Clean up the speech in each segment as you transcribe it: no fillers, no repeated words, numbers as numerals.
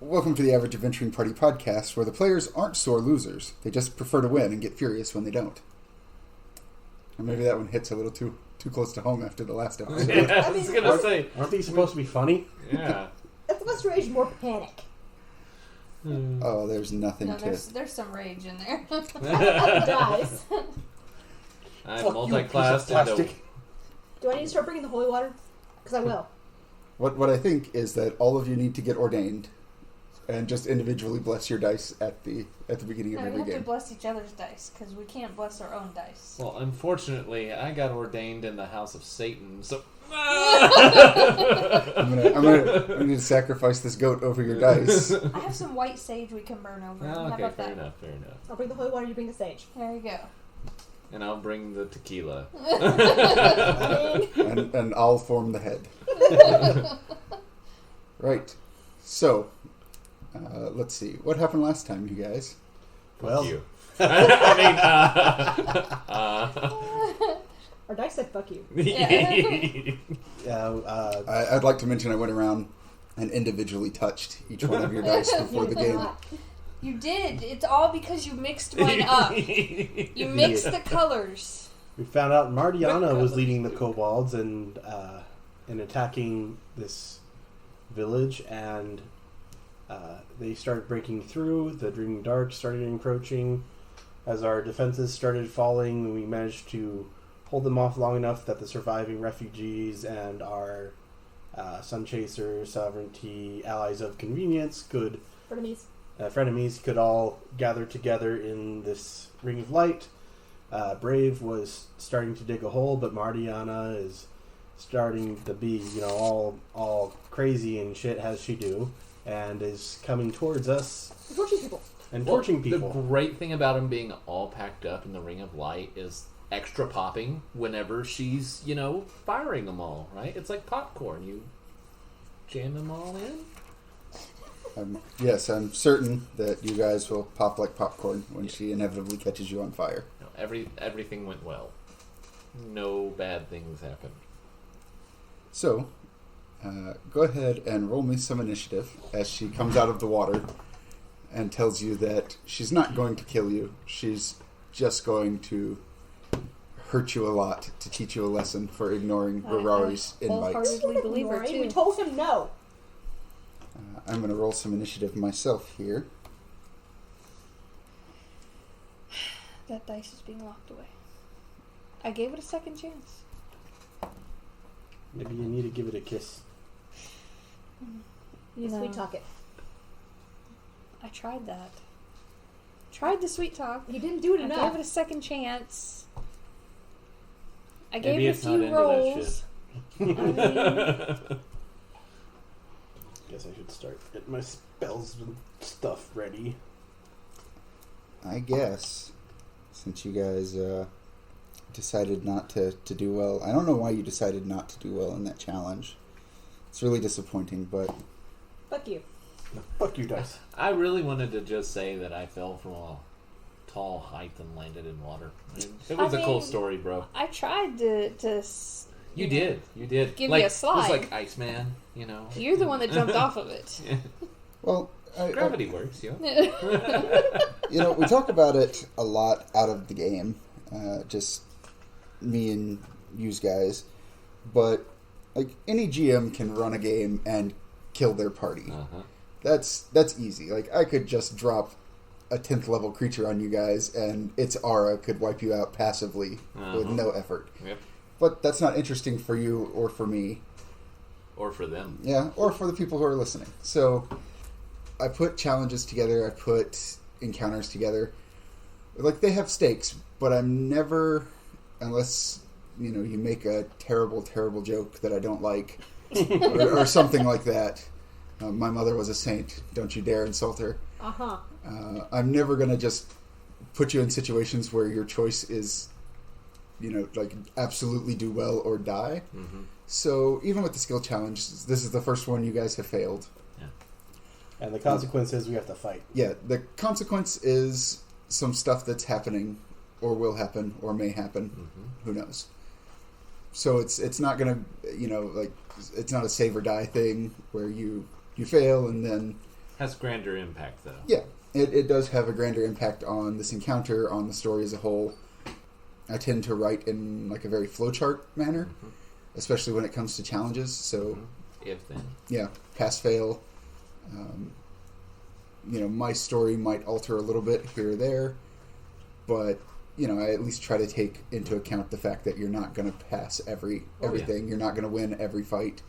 Welcome to the Average Adventuring Party podcast, where the players aren't sore losers. They just prefer to win and get furious when they don't. And maybe that one hits a little too close to home after the last episode. Yeah, I was going to say. Aren't these supposed to be funny? Yeah. That's less rage, more panic. Oh, there's nothing No, to... there's some rage in there. Dies. I'm multi-classed into... Do I need to start bringing the holy water? Because I will. What I think is that all of you need to get ordained and just individually bless your dice at the beginning of No, we every have to game. bless each other's dice, because we can't bless our own dice. Well, unfortunately, I got ordained in the house of Satan, so... I'm gonna need to sacrifice this goat over your dice. I have some white sage we can burn over. Oh, How okay, about fair that? enough. I'll bring the holy water, you bring the sage. There you go. And I'll bring the tequila. and I'll form the head. Right. So, let's see. What happened last time, you guys? Well, you. Our dice said fuck you. I'd like to mention I went around and individually touched each one of your dice before the game. You did. It's all because you mixed mine up. You mixed the colors. we found out Mardiana was leading the kobolds and attacking this village, and they started breaking through. The Dreaming Dark started encroaching. As our defenses started falling, we managed to hold them off long enough that the surviving refugees and our Sun Chasers, Sovereignty, Allies of Convenience could... frenemies could all gather together in this ring of light. Brave was starting to dig a hole, but Mardiana is starting to be, all crazy and shit as she do, and is coming towards us and torching people. The great thing about him being all packed up in the ring of light is extra popping whenever she's, firing them all, right? It's like popcorn. You jam them all in. Yes, I'm certain that you guys will pop like popcorn when she inevitably catches you on fire. No, everything went well. No bad things happened. So, go ahead and roll me some initiative as she comes out of the water and tells you that she's not going to kill you. She's just going to hurt you a lot to teach you a lesson for ignoring Rorari's invites. Wholeheartedly believe her, too. We told him no. I'm going to roll some initiative myself here. That dice is being locked away. I gave it a second chance. Maybe you need to give it a kiss. Sweet talk it. I tried that. Tried the sweet talk. You didn't do it enough. I gave it a second chance. I Maybe gave it a it's not few into rolls. Guess I should start getting my spells and stuff ready. I guess, since you guys decided not to do well. I don't know why you decided not to do well in that challenge. It's really disappointing, but... Fuck you. No, fuck you, dice. I really wanted to just say that I fell from a tall height and landed in water. It was a cool story, bro. I tried to You did. Give like, you a slide. It was like Iceman, You're the one that jumped off of it. Well, gravity works, we talk about it a lot out of the game, just me and you guys, but like any GM can run a game and kill their party. Uh-huh. That's easy. Like I could just drop a 10th level creature on you guys and its aura could wipe you out passively with no effort. Yep. But that's not interesting for you or for me. Or for them. Yeah, or for the people who are listening. So I put challenges together, I put encounters together. Like they have stakes, but I'm never, unless, you make a terrible, terrible joke that I don't like or something like that. My mother was a saint. Don't you dare insult her. Uh-huh. I'm never going to just put you in situations where your choice is, like absolutely do well or die. Mm-hmm. So even with the skill challenge, this is the first one you guys have failed. Yeah. And the consequence is we have to fight. Yeah, the consequence is some stuff that's happening or will happen or may happen. Mm-hmm. Who knows? So it's not going to, it's not a save or die thing where you fail and then Has grander impact, though. Yeah, it does have a grander impact on this encounter, on the story as a whole. I tend to write in like a very flowchart manner, especially when it comes to challenges. So, If then. yeah, pass fail. My story might alter a little bit here or there, but I at least try to take into account the fact that you're not going to pass everything. You're not going to win every fight.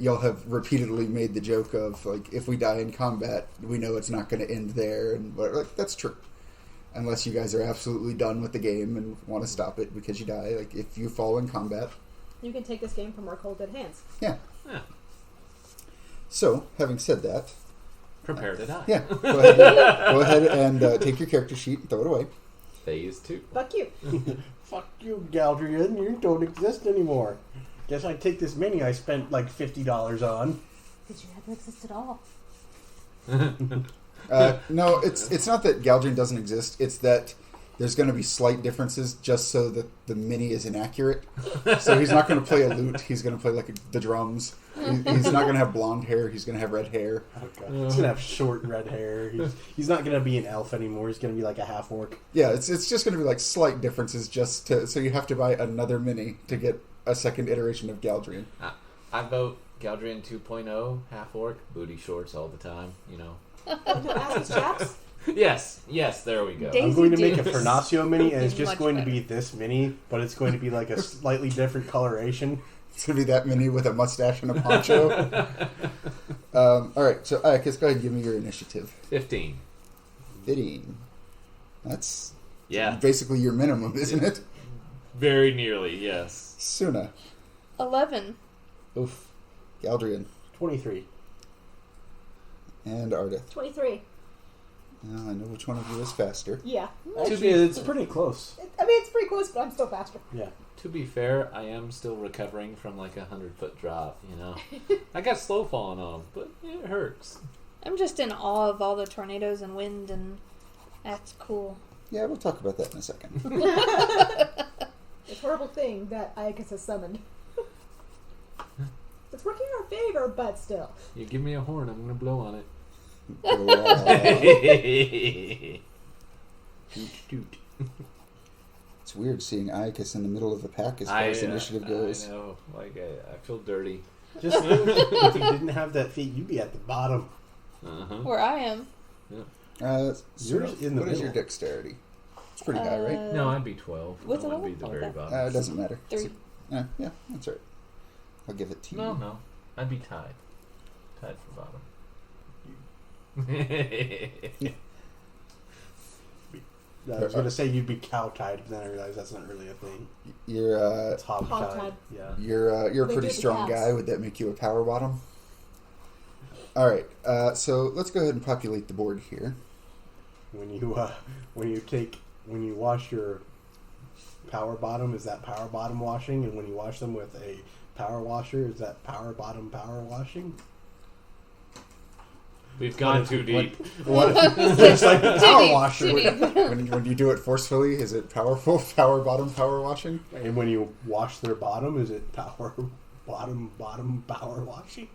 Y'all have repeatedly made the joke of like, if we die in combat, we know it's not going to end there, and that's true. Unless you guys are absolutely done with the game and want to stop it because you die. Like, if you fall in combat, You can take this game from our cold dead hands. yeah. Yeah. So, having said that, Prepare to die. yeah, go ahead and take your character sheet and throw it away. Phase 2. Fuck you. Fuck you, Galdrien. You don't exist anymore. Guess I take this mini I spent like $50 on. Did you ever exist at all? No, it's not that Galdrien doesn't exist. It's that there's going to be slight differences just so that the mini is inaccurate. So he's not going to play a lute. He's going to play like the drums. He's not going to have blonde hair. He's going to have red hair. Okay. He's gonna have short red hair. He's not gonna be an elf anymore. He's gonna be like a half orc. Yeah, it's just going to be like slight differences so you have to buy another mini to get a second iteration of Galdrien. I vote Galdrien 2.0, half orc, booty shorts all the time, Assless chaps? Yes, there we go. Daisy I'm going to make a Dukes. Farnacio mini, and it's just Much going better. to be this mini, but it's going to be like a slightly different coloration. It's going to be that mini with a mustache and a poncho. All right, so Iocus, go ahead and give me your initiative. 15. 15. That's Yeah. basically your minimum, isn't it? Very nearly, yes. Suna. 11. Oof. Galdrien. 23. And Ardith. 23. Now I know which one of you is faster. Yeah. Actually, it's pretty close. It's pretty close, but I'm still faster. Yeah. To be fair, I am still recovering from like a 100-foot drop, I got slow falling off, but it hurts. I'm just in awe of all the tornadoes and wind, and that's cool. Yeah, we'll talk about that in a second. This horrible thing that Iocus has summoned. It's working in our favor, but still. You give me a horn, I'm going to blow on it. Toot, toot. It's weird seeing Iocus in the middle of the pack as far as initiative goes. I know, I feel dirty. Just think, if you didn't have that feat, you'd be at the bottom. Uh-huh. Where I am. Suna, Yours in the what is your middle. dexterity? It's pretty high, right? No, I'd be 12. What's I the would be level? the very Okay. bottom. It doesn't matter. 3. Yeah, that's right. I'll give it to you. No, I'd be tied. Tied for bottom. I was going to say you'd be cow-tied, but then I realized that's not really a thing. You're It's hog-tied. Hog-tied. Yeah. you're a They pretty do the strong calves. guy. Would that make you a power bottom? All right. So let's go ahead and populate the board here. When you wash your power bottom, is that power bottom washing? And when you wash them with a power washer, is that power bottom power washing? We've gone too deep. What? It's like the power washer. Too deep. When you do it forcefully, is it powerful power bottom power washing? And when you wash their bottom, is it power bottom power washing?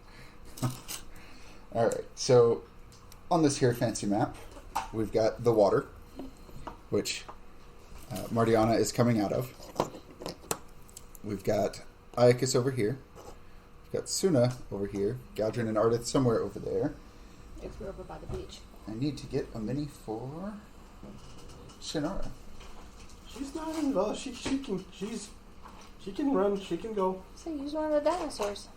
All right. So on this here fancy map, we've got the water, which Mardiana is coming out of. We've got Iocus over here. We've got Suna over here. Galdrien and Ardith somewhere over there. If we're over by the beach. I need to get a mini for Shenarrah. She's not involved. She can run. She can go. So use one of the dinosaurs.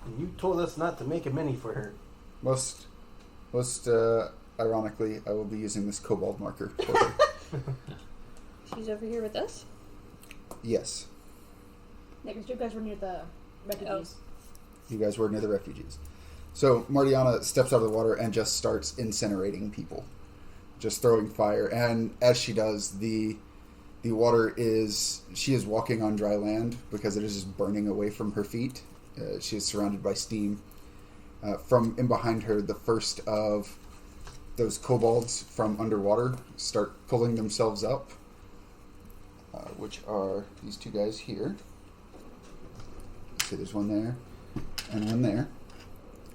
And you told us not to make a mini for her. Most ironically, I will be using this kobold marker for her. She's over here with us. Yes, Yeah, because you guys were near the refugees. you guys were near the refugees. So Mardiana steps out of the water and just starts incinerating people, just throwing fire. And as she does, the water she is walking on dry land because it is just burning away from her feet. She is surrounded by steam. From in behind her, the first of those kobolds from underwater start pulling themselves up, which are these two guys here. See, there's one there and one there.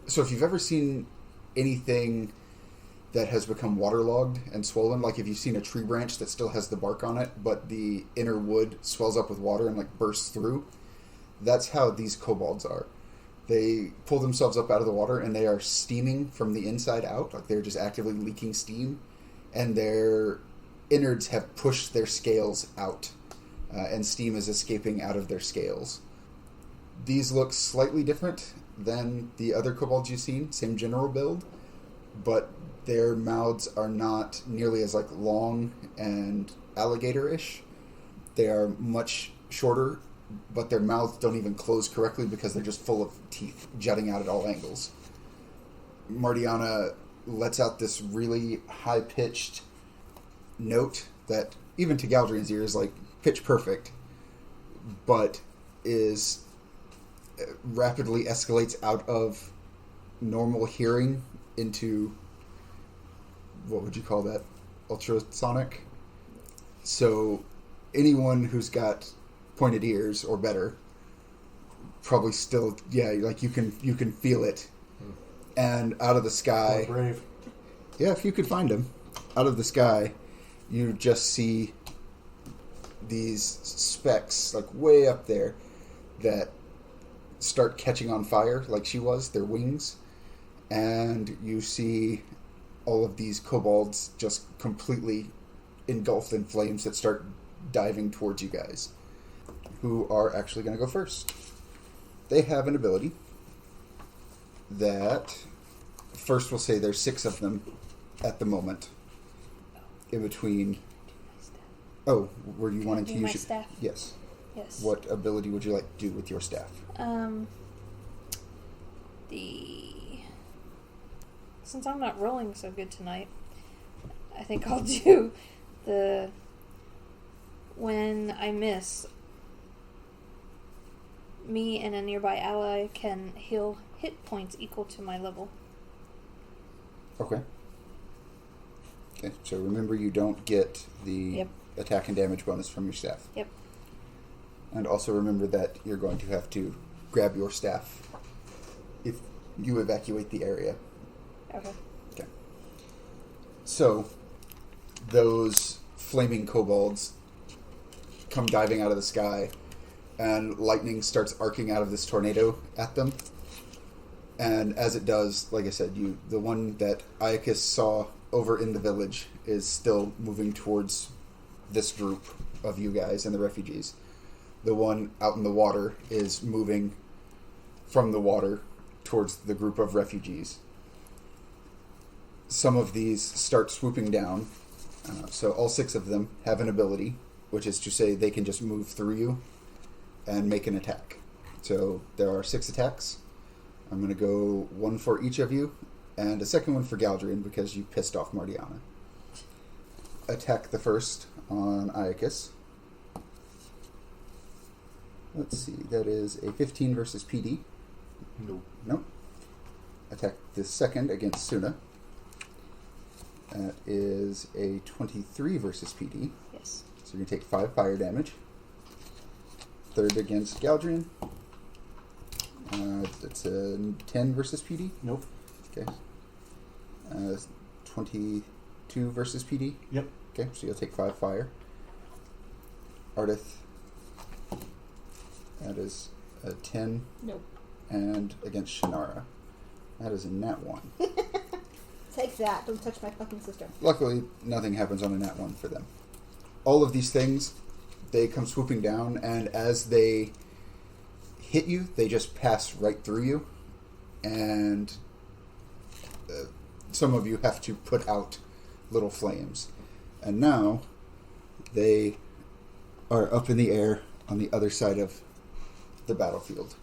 So if you've ever seen anything that has become waterlogged and swollen. Like if you've seen a tree branch that still has the bark on it, but the inner wood swells up with water and like bursts through. That's how these kobolds are. They pull themselves up out of the water and they are steaming from the inside out. Like they're just actively leaking steam, and their innards have pushed their scales out, and steam is escaping out of their scales. These look slightly different than the other kobolds you've seen, same general build, but their mouths are not nearly as like long and alligator-ish. They are much shorter, but their mouths don't even close correctly because they're just full of teeth jutting out at all angles. Mardiana lets out this really high-pitched note that, even to Galdrien's ear, is like pitch perfect, but is rapidly escalates out of normal hearing into, what would you call that? Ultrasonic? So anyone who's got pointed ears or better probably still, like you can feel it. And out of the sky, Oh, brave. yeah, if you could find them, out of the sky, you just see these specks like way up there that start catching on fire like she was, their wings, and you see all of these kobolds just completely engulfed in flames that start diving towards you guys, who are actually going to go first. They have an ability that, first we'll say there's 6 of them at the moment, in between. Oh, were you wanting to use my your staff? Yes. Yes. What ability would you like to do with your staff? Since I'm not rolling so good tonight, I think I'll do when I miss, me and a nearby ally can heal hit points equal to my level. Okay. Okay, so remember you don't get the attack and damage bonus from your staff. Yep. And also remember that you're going to have to grab your staff if you evacuate the area. Okay. Okay. So, those flaming kobolds come diving out of the sky, and lightning starts arcing out of this tornado at them. And as it does, like I said, the one that Iocus saw over in the village is still moving towards this group of you guys and the refugees. The one out in the water is moving from the water towards the group of refugees. Some of these start swooping down. So all 6 of them have an ability, which is to say they can just move through you and make an attack. So there are 6 attacks. I'm going to go 1 for each of you, and a second one for Galdrien because you pissed off Mardiana. Attack the first on Iocus. Let's see, that is a 15 versus PD. Nope. Attack the second against Suna. That is a 23 versus PD. Yes. So you're going to take 5 fire damage. Third against Galdrien. That's a 10 versus PD. Nope. Okay. 22 versus PD. Yep. Okay, so you'll take 5 fire. Ardith. That is a 10. Nope. And against Shenarrah. That is a nat 1. Take that. Don't touch my fucking sister. Luckily, nothing happens on a nat 1 for them. All of these things, they come swooping down, and as they hit you, they just pass right through you, and some of you have to put out little flames. And now, they are up in the air on the other side of the battlefield.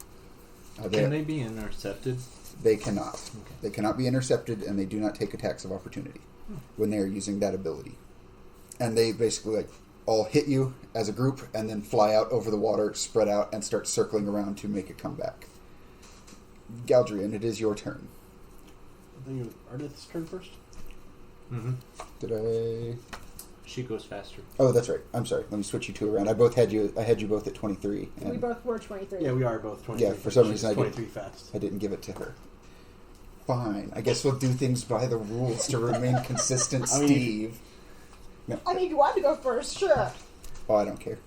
Can they be intercepted? They cannot. Okay. They cannot be intercepted, and they do not take attacks of opportunity when they are using that ability. And they basically all hit you as a group, and then fly out over the water, spread out, and start circling around to make a comeback. Galdrien, it is your turn. I think it was Ardith's turn first. Mm-hmm. Did I? She goes faster. Oh, that's right. I'm sorry. Let me switch you two around. I had you both at 23. We both were 23. Yeah, we are both 23. Yeah, for some She's reason I didn't- 23 fast. I didn't give it to her. Fine. I guess we'll do things by the rules to remain consistent, I mean, Steve. No. I mean, if you want to go first, sure. Oh, I don't care.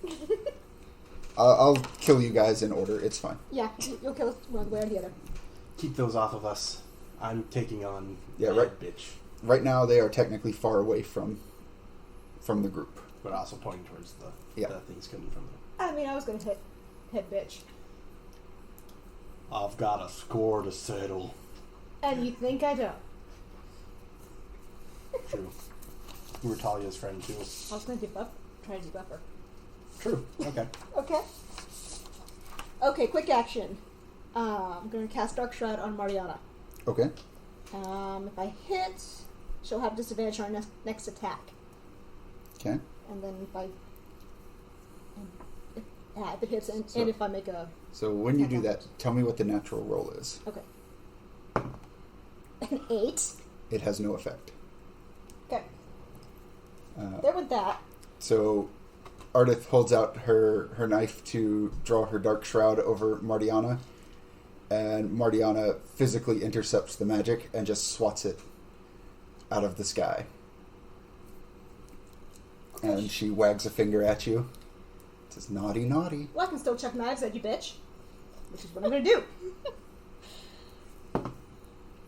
I'll kill you guys in order. It's fine. Yeah, you'll kill us one way or the other. Keep those off of us. I'm taking on Yeah, that right. bitch. Right now, they are technically far away from the group. But also pointing towards the things coming from them. I mean, I was gonna hit bitch. I've got a score to settle. And you think I don't? True. You were Talia's friend too. I was gonna try to debuff her. True. Okay. Okay. Okay, quick action. I'm gonna cast Dark Shroud on Mardiana. Okay. If I hit, she'll have disadvantage on her next attack. Okay. And then if it hits, and if I make a... So when you do that, tell me what the natural roll is. Okay. An 8. It has no effect. Okay. There with that. So Ardith holds out her knife to draw her dark shroud over Mardiana, and Mardiana physically intercepts the magic and just swats it out of the sky. And she wags a finger at you. Says, naughty, naughty. Well, I can still chuck knives at you, bitch. Which is what I'm going to do.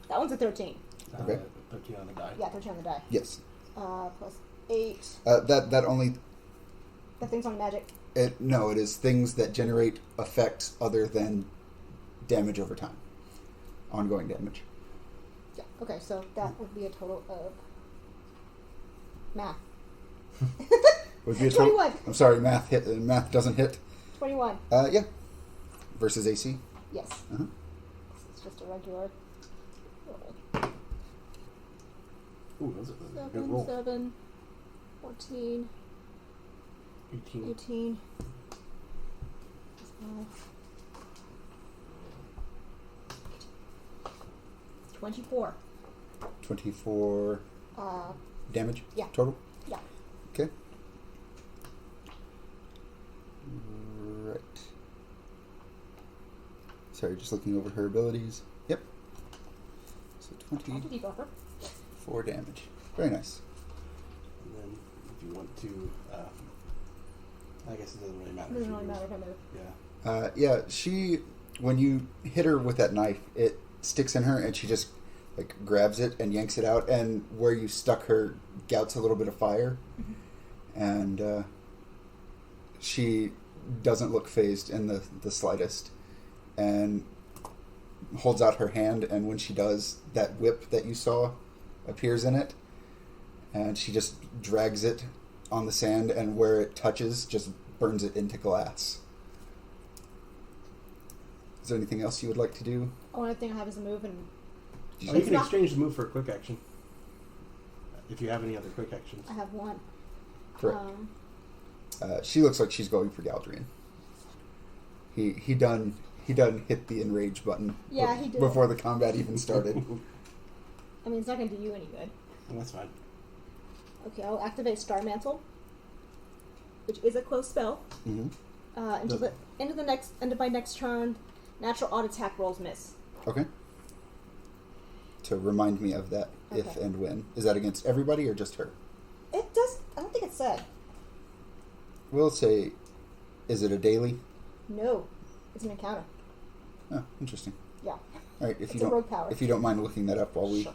That one's a 13. Okay. 13 on the die. Yeah, 13 on the die. Yes. Plus 8. That only... That thing's on magic. No, it is things that generate effects other than damage over time. Ongoing damage. Yeah, okay, so that would be a total of... Math. Would be a total... 21. I'm sorry, math doesn't hit. 21. Yeah. Versus AC. Yes. Uh-huh. It's just a regular roll. Ooh, that's a good roll. 7, 14, 18. 18. 24. 24 damage? Yeah. Total? Yeah. Okay. Right. Sorry, just looking over her abilities. Yep. So I'll do 24 debuffer. damage. Very nice. And then if you want to, I guess it doesn't really matter. It doesn't really matter if I move. Yeah. Yeah, she, when you hit her with that knife, it sticks in her and she just like grabs it and yanks it out, and where you stuck her gouts a little bit of fire. Mm-hmm. And she doesn't look phased in the slightest, and holds out her hand, and when she does, that whip that you saw appears in it, and she just drags it on the sand, and where it touches just burns it into glass. Is there anything else you would like to do? Only thing I have is a move, and Oh, you can exchange the move for a quick action. If you have any other quick actions. I have one. Correct. She looks like she's going for Galdrien. He done hit the enrage button. Yeah, he did. Before the combat even started. I mean, it's not going to do you any good. Well, that's fine. Okay, I'll activate Star Mantle, which is a close spell. Mm-hmm. End of my next turn, natural odd attack rolls miss. Okay. To remind me of that, if Okay. and when. Is that against everybody or just her? It does. I don't think it said. We'll say, is it a daily? No, it's an encounter. Oh, interesting. Yeah. All right, if It's a rogue power. you don't mind looking that up while we. Sure.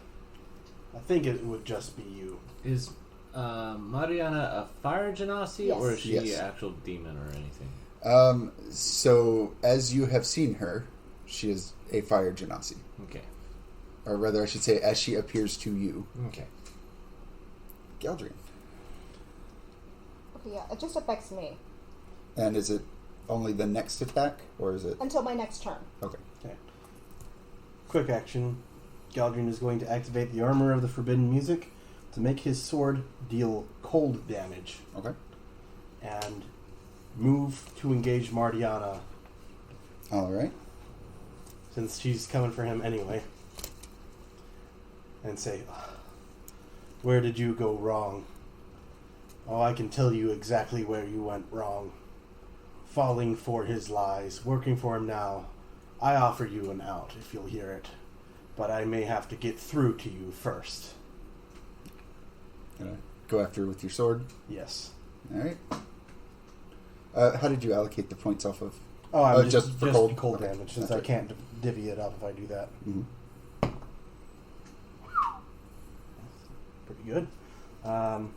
I think it would just be you. Is Mardiana a fire genasi, Yes. or is she Yes. an actual demon or anything? So as you have seen her, she is a fire genasi. Okay. Or rather, I should say, as she appears to you. Okay. Galdrien. Okay, yeah, it just affects me And is it only the next attack, or is it... until my next turn. Okay. Okay. Quick action. Galdrien is going to activate the armor of the forbidden music to make his sword deal cold damage. Okay. And move to engage Mardiana, All right. since she's coming for him anyway. And say, where did you go wrong? Oh, I can tell you exactly where you went wrong. Falling for his lies, working for him now. I offer you an out, if you'll hear it. but I may have to get through to you first. Gonna go after her with your sword. Yes. All right. How did you allocate the points off of? Oh, I'm just for cold cold damage, since I can't divvy it up if I do that. Mm-hmm. Pretty good. So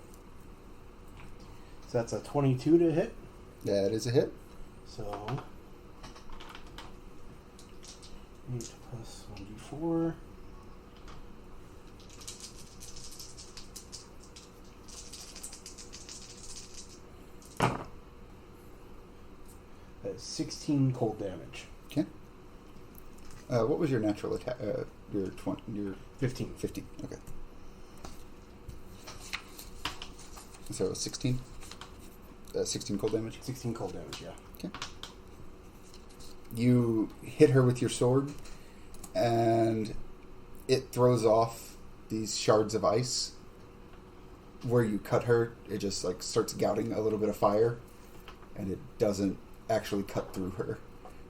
that's a 22 to hit. That is a hit. So 8 plus 1d4. That's 16 cold damage. Okay. What was your natural attack? Your 15. 15. Okay. So 16. 16 cold damage. 16 cold damage. Yeah. Okay. You hit her with your sword, and it throws off these shards of ice. Where you cut her, it just like starts gouting a little bit of fire, and it doesn't actually cut through her.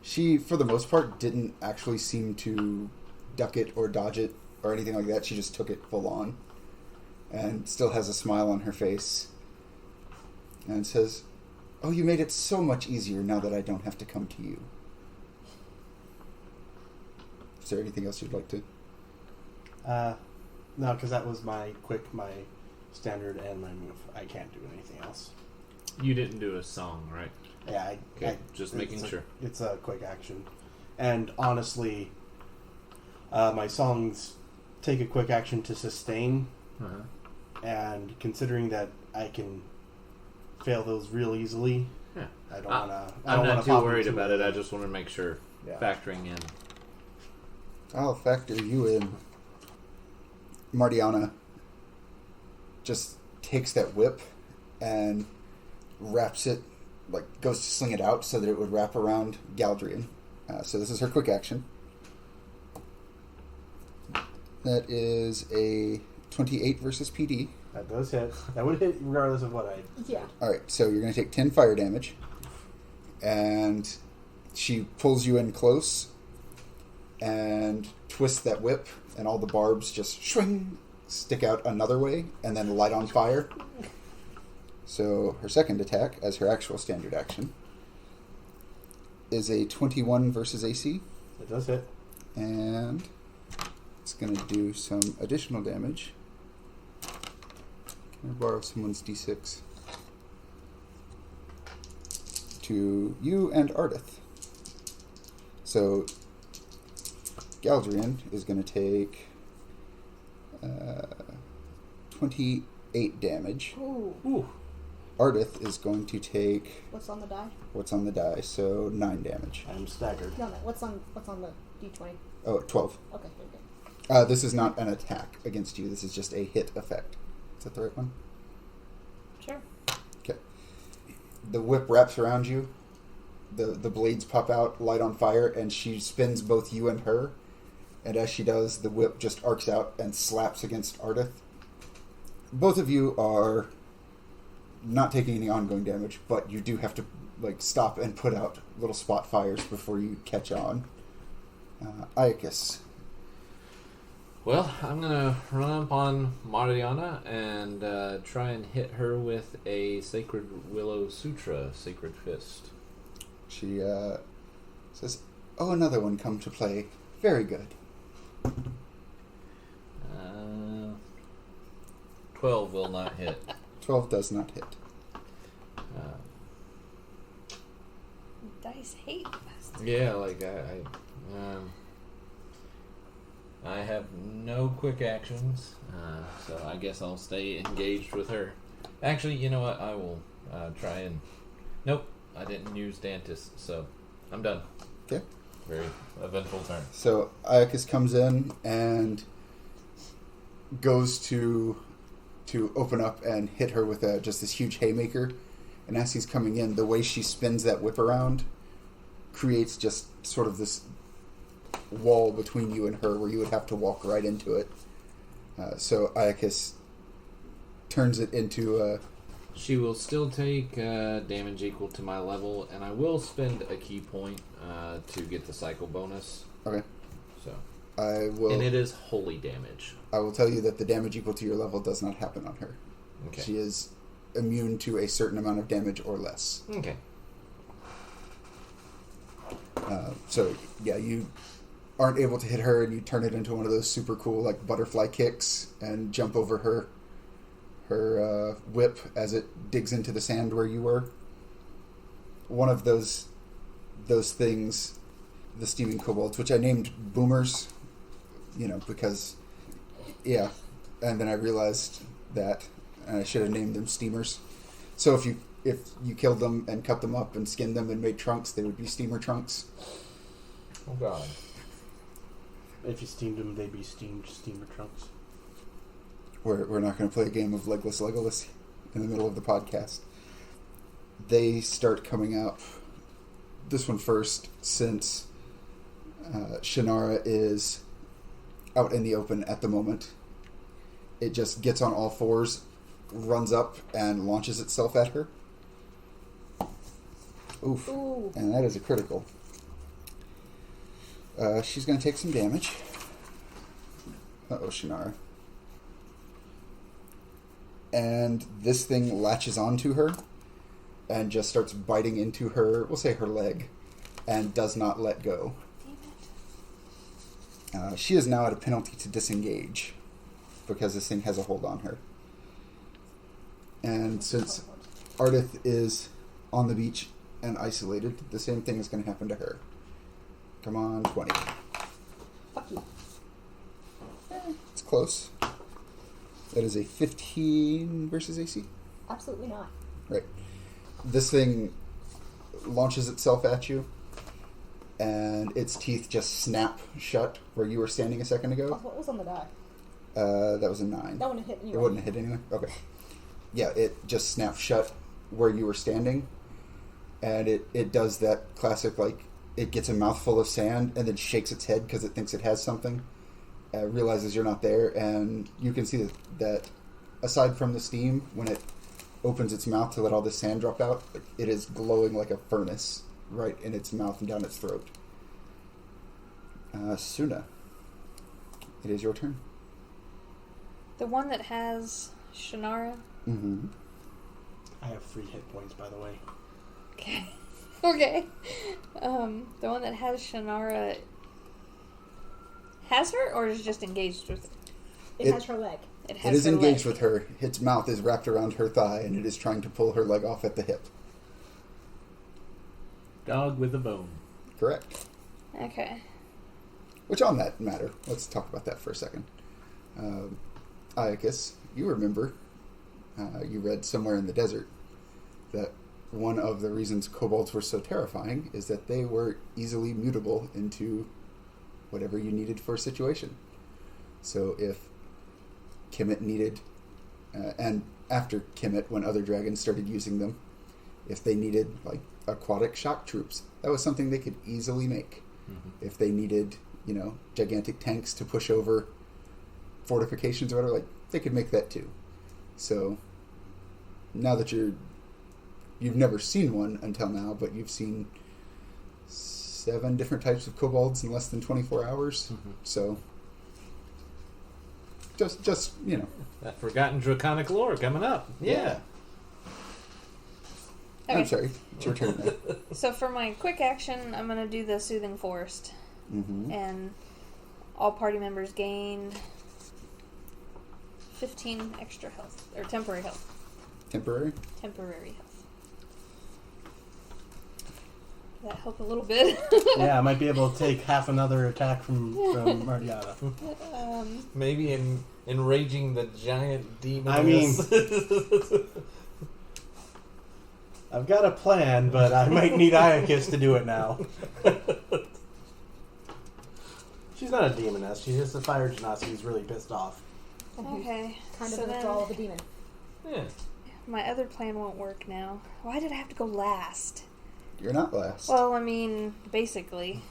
She, for the most part, didn't actually seem to duck it or dodge it or anything like that. She just took it full on, and still has a smile on her face, and says, "Oh, you made it so much easier now that I don't have to come to you." Is there anything else you'd like to? No, because that was my standard, and my move. I can't do anything else. You didn't do a song, right? Yeah, Okay, just making sure. It's a quick action. And honestly, my songs take a quick action to sustain, and considering that I can fail those real easily, Yeah. I don't want to. I'm not too worried about it. I just want to make sure, factoring in. I'll factor you in. Mardiana just takes that whip and wraps it, like goes to sling it out so that it would wrap around Galdrien. So this is her quick action. That is a 28 versus PD. That does hit. That would hit regardless of what I... Yeah. Alright, so you're going to take 10 fire damage. And she pulls you in close and twists that whip, and all the barbs just swing, stick out another way, and then light on fire. So her second attack, as her actual standard action, is a 21 versus AC. It does hit. And it's going to do some additional damage. Can I borrow someone's d6? To you and Ardith. So Galdrien is going to take 28 damage. Ooh. Ardith is going to take What's on the die? what's on the die, so 9 damage. I'm staggered. No. What's on the d20? Oh, 12. Okay, okay. This is not an attack against you. This is just a hit effect. Is that the right one? Sure. Okay. The whip wraps around you. The blades pop out, light on fire, and she spins both you and her. And as she does, the whip just arcs out and slaps against Ardith. Both of you are not taking any ongoing damage, but you do have to stop and put out little spot fires before you catch on. Iocus. Well, I'm going to run up on Mardiana and try and hit her with a Sacred Willow Sutra, Sacred Fist. She says, "Oh, another one come to play. Very good." 12 will not hit. 12 does not hit. Dice hate us. Yeah, I have no quick actions, so I guess I'll stay engaged with her. Actually, you know what? I will try and... Nope, I didn't use Dantis, so I'm done. Okay. Very eventful turn. So Iocus comes in and goes to open up and hit her with just this huge haymaker. And as he's coming in, the way she spins that whip around creates just sort of this wall between you and her where you would have to walk right into it. So Iocus turns it into... She will still take damage equal to my level, and I will spend a key point to get the cycle bonus. Okay. So I will. And it is holy damage. I will tell you that the damage equal to your level does not happen on her. Okay. She is immune to a certain amount of damage or less. Okay. So, yeah, you aren't able to hit her, and you turn it into one of those super cool, like, butterfly kicks and jump over her whip as it digs into the sand where you were. One of those things, the steaming kobolds, which I named boomers, because, yeah. And then I realized that I should have named them steamers. So if you killed them and cut them up and skinned them and made trunks, they would be steamer trunks. Oh, God. If you steamed them, they'd be steamed steamer trunks. We're not going to play a game of Legless Legolas in the middle of the podcast. They start coming up. This one first, since Shenarrah is out in the open at the moment. It just gets on all fours, runs up, and launches itself at her. Oof. Ooh. And that is a critical. She's going to take some damage. Uh-oh, Shenarrah. And this thing latches onto her and just starts biting into her, we'll say her leg, and does not let go. She is now at a penalty to disengage because this thing has a hold on her. And since Ardith is on the beach and isolated, the same thing is going to happen to her. Come on, 20. Fuck you. It's close. That is a 15 versus AC. Absolutely not. Right. This thing launches itself at you, and its teeth just snap shut where you were standing a second ago. What was on the die? That was a 9. That wouldn't have hit anyway. It wouldn't have hit anyway? Okay. Yeah, it just snaps shut where you were standing, and it does that classic, like, it gets a mouthful of sand and then shakes its head because it thinks it has something, realizes you're not there, and you can see that aside from the steam, when it opens its mouth to let all the sand drop out, it is glowing like a furnace right in its mouth and down its throat. Suna, it is your turn. The one that has Shenarrah. Mm-hmm. I have 3 hit points, by the way. Okay. Okay. The one that has Shenarrah has her, or is just engaged with her? It has her leg. It It has is her engaged leg. with her. Its mouth is wrapped around her thigh, and it is trying to pull her leg off at the hip. Dog with a bone. Correct. Okay. Which, on that matter, let's talk about that for a second. Iocus, you remember, you read somewhere in the desert that one of the reasons kobolds were so terrifying is that they were easily mutable into whatever you needed for a situation. So if Kemet needed, and after Kemet, when other dragons started using them, if they needed, like, aquatic shock troops, that was something they could easily make. Mm-hmm. If they needed, gigantic tanks to push over fortifications or whatever, like, they could make that too. So now that you've never seen one until now, but you've seen 7 different types of kobolds in less than 24 hours. Mm-hmm. So just That forgotten draconic lore coming up. Yeah. Okay. I'm sorry, it's your turn now. So for my quick action, I'm going to do the Soothing Forest. Mm-hmm. And all party members gain 15 extra health. Or temporary health. Temporary? Temporary health. That help a little bit. Yeah, I might be able to take half another attack from Mardiana. Maybe enraging the giant demon. I mean, I've got a plan, but I might need Iocus to do it now. She's not a demoness. She's just a fire genasi who's really pissed off. Okay. Kind of so an then withdrawal of a demon. Yeah. my other plan won't work now. Why did I have to go last? You're not last. Well, I mean, basically.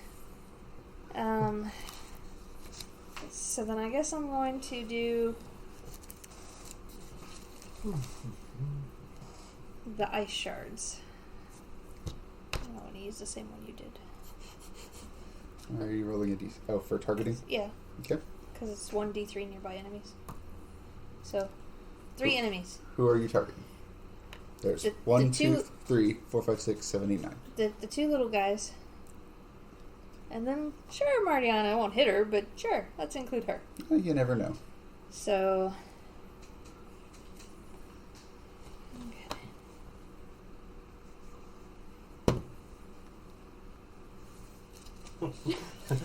So then I guess I'm going to do the ice shards. I want to use the same one you did. Are you rolling a d? Oh, for targeting. Yeah, Okay. because it's 1d3 nearby enemies. So, 3 enemies. Who are you targeting? There's The 1, two- 2, 3, 4, 5, 6, 7, 8, 9. The 2 little guys. And then, sure, Mardiana won't hit her, but sure, let's include her. Well, you never know. So...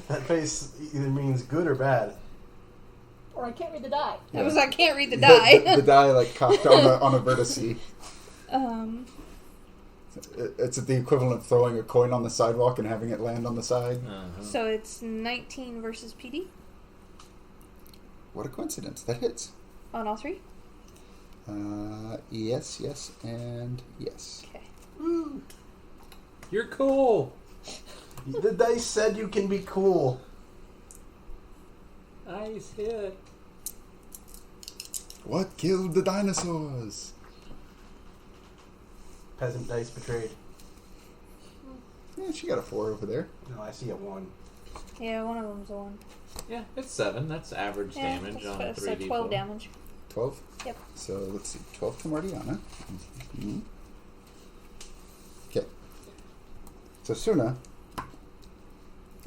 That face either means good or bad. Or I can't read the die. I can't read the die. The die like cocked on a vertice. It's the equivalent of throwing a coin on the sidewalk and having it land on the side. So it's 19 versus PD What a coincidence. That hits. on all 3? Yes, yes, and yes. Okay. You're cool. The dice said you can be cool. Nice hit. What killed the dinosaurs? Peasant dice betrayed. Yeah, she got a 4 over there. No, I see a 1. Yeah, one of them's a 1. Yeah, it's 7. That's average damage on a so 3d4. 12 damage. 12? Yep. So let's see. 12 to Mardiana. Mm-hmm. Okay. So Suna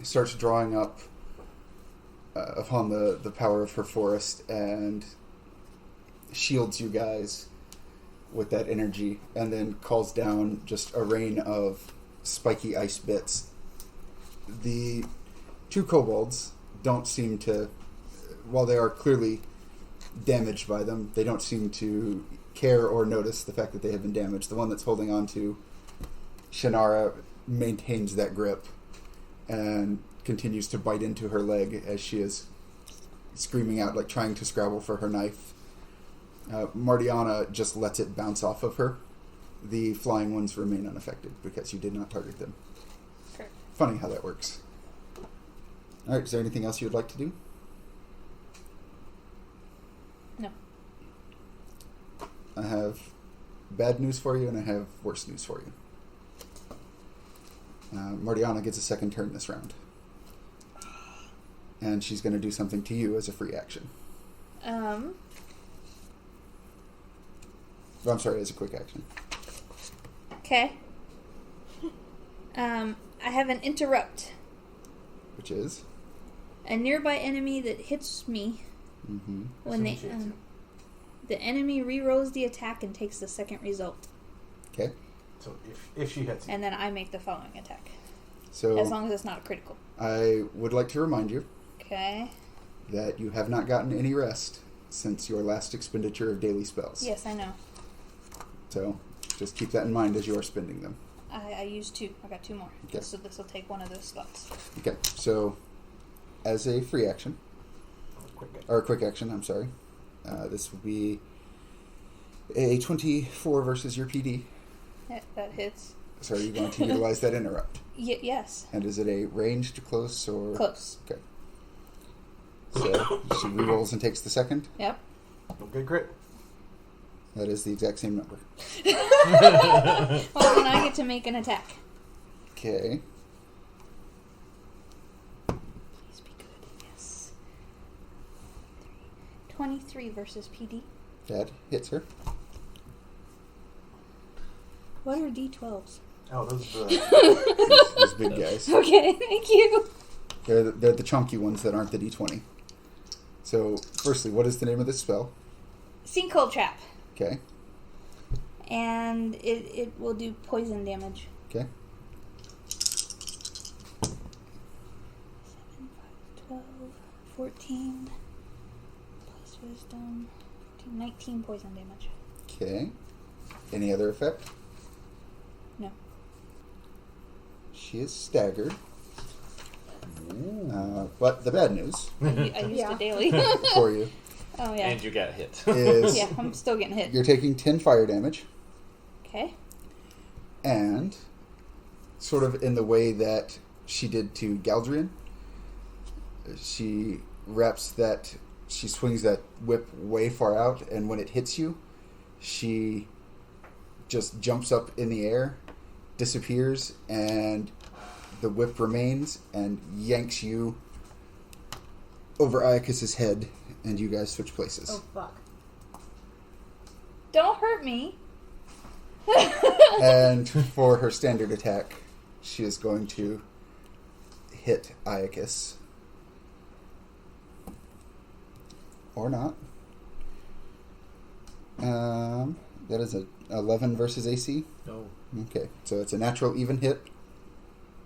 starts drawing up upon the power of her forest and shields you guys with that energy, and then calls down just a rain of spiky ice bits. The 2 kobolds don't seem to, while they are clearly damaged by them, they don't seem to care or notice the fact that they have been damaged. The one that's holding on to Shenarrah maintains that grip and continues to bite into her leg as she is screaming out, like trying to scrabble for her knife. Mardiana just lets it bounce off of her. The flying ones remain unaffected because you did not target them. Correct. Funny how that works. Alright, is there anything else you would like to do? No. I have bad news for you and I have worse news for you. Mardiana gets a second turn this round. And she's going to do something to you as a free action. Well, I'm sorry, as a quick action. Okay. I have an interrupt. Which is? A nearby enemy that hits me when they the enemy re-rolls the attack and takes the second result. Okay. So if she hits you. And then I make the following attack. So As long as it's not critical. I would like to remind you Okay. that you have not gotten any rest since your last expenditure of daily spells. Yes, I know. So just keep that in mind as you are spending them. I used 2. I got 2 more. Okay. So this will take one of those slots. Okay, so as a free action, or a quick action, I'm sorry, this will be a 24 versus your PD. That hits. So are you going to utilize that interrupt? Yes. And is it a ranged, close, or? Close. Okay. So she rerolls and takes the second. Yep. Okay, crit. That is the exact same number. Well, then I get to make an attack. Okay. Please be good. Yes. 23 versus PD. That hits her. What are D12s? Oh, those are the... These big guys. Okay, thank you. They're the chunky ones that aren't the D20. So, firstly, what is the name of this spell? Sinkhole Trap. Okay. And it will do poison damage. Okay. 7, 5, 12, 14, plus wisdom, 15, 19 poison damage. Okay. Any other effect? No. She is staggered. But the bad news I used Yeah. it daily. for you Oh, yeah. And you got hit. is Yeah, I'm still getting hit. you're taking 10 fire damage, Okay. and sort of in the way that she did to Galdrien, she swings that whip way far out, and when it hits you, she just jumps up in the air, disappears, and the whip remains and yanks you over Iocus's head, and you guys switch places. Oh, fuck. Don't hurt me. And for her standard attack, she is going to hit Iocus. Or not. That is a 11 versus AC. No. Okay, so it's a natural even hit.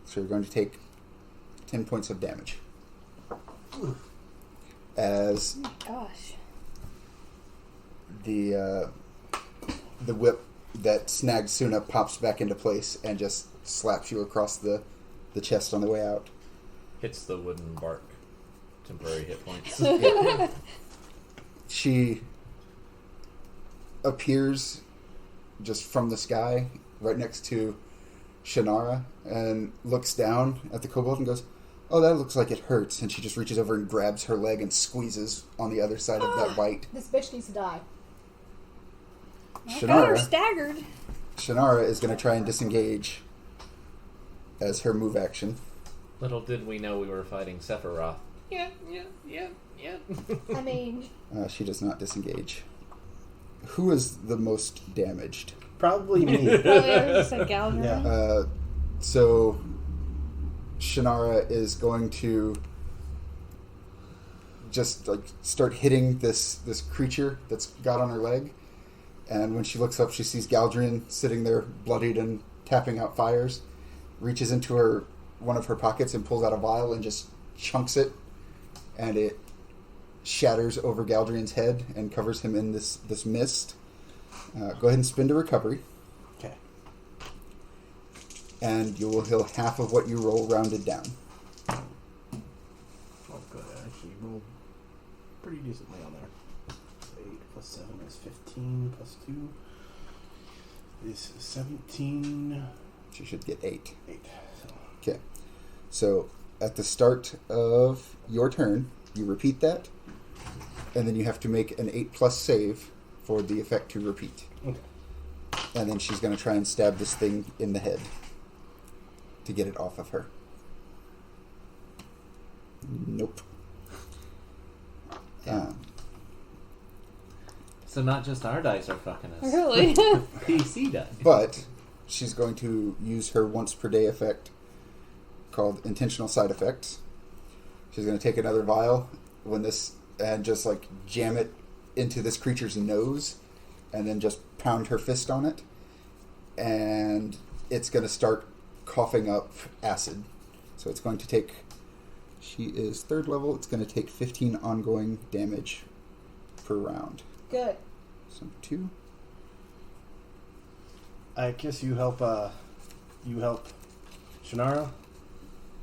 So you're going to take 10 points of damage. As Gosh. the whip that snagged Suna pops back into place and just slaps you across the chest on the way out. Hits the wooden bark. Temporary hit points. She appears just from the sky right next to Shenarrah and looks down at the kobold and goes, "Oh, that looks like it hurts." And she just reaches over and grabs her leg and squeezes on the other side of that bite. This bitch needs to die. I got her Shenarrah, staggered. Shenarrah is going to try and disengage as her move action. Little did we know we were fighting Sephiroth. Yeah. I mean, She does not disengage. Who is the most damaged? Probably me. Probably I just said Galdrien. Yeah. So Shenarrah is going to just like start hitting this creature that's got on her leg, and when she looks up, she sees Galdrien sitting there, bloodied and tapping out fires. Reaches into one of her pockets and pulls out a vial and just chunks it, and it shatters over Galdrien's head and covers him in this mist. Go ahead and spin to recovery. Okay. And you will heal half of what you roll rounded down. Oh, good. I actually rolled pretty decently on there. So 8 plus 7 is 15, plus 2 is 17. She should get 8. 8. So. Okay. So at the start of your turn, you repeat that, and then you have to make an 8+ save for the effect to repeat. Okay. And then she's going to try and stab this thing in the head to get it off of her. Nope. So not just our dice are fucking us. Really? PC dice. But she's going to use her once per day effect called intentional side effects. She's going to take another vial and just like jam it into this creature's nose and then just pound her fist on it, and it's going to start coughing up acid. So it's going to take, she is 3rd level, it's going to take 15 ongoing damage per round. good. So 2. I guess you help Shenarrah?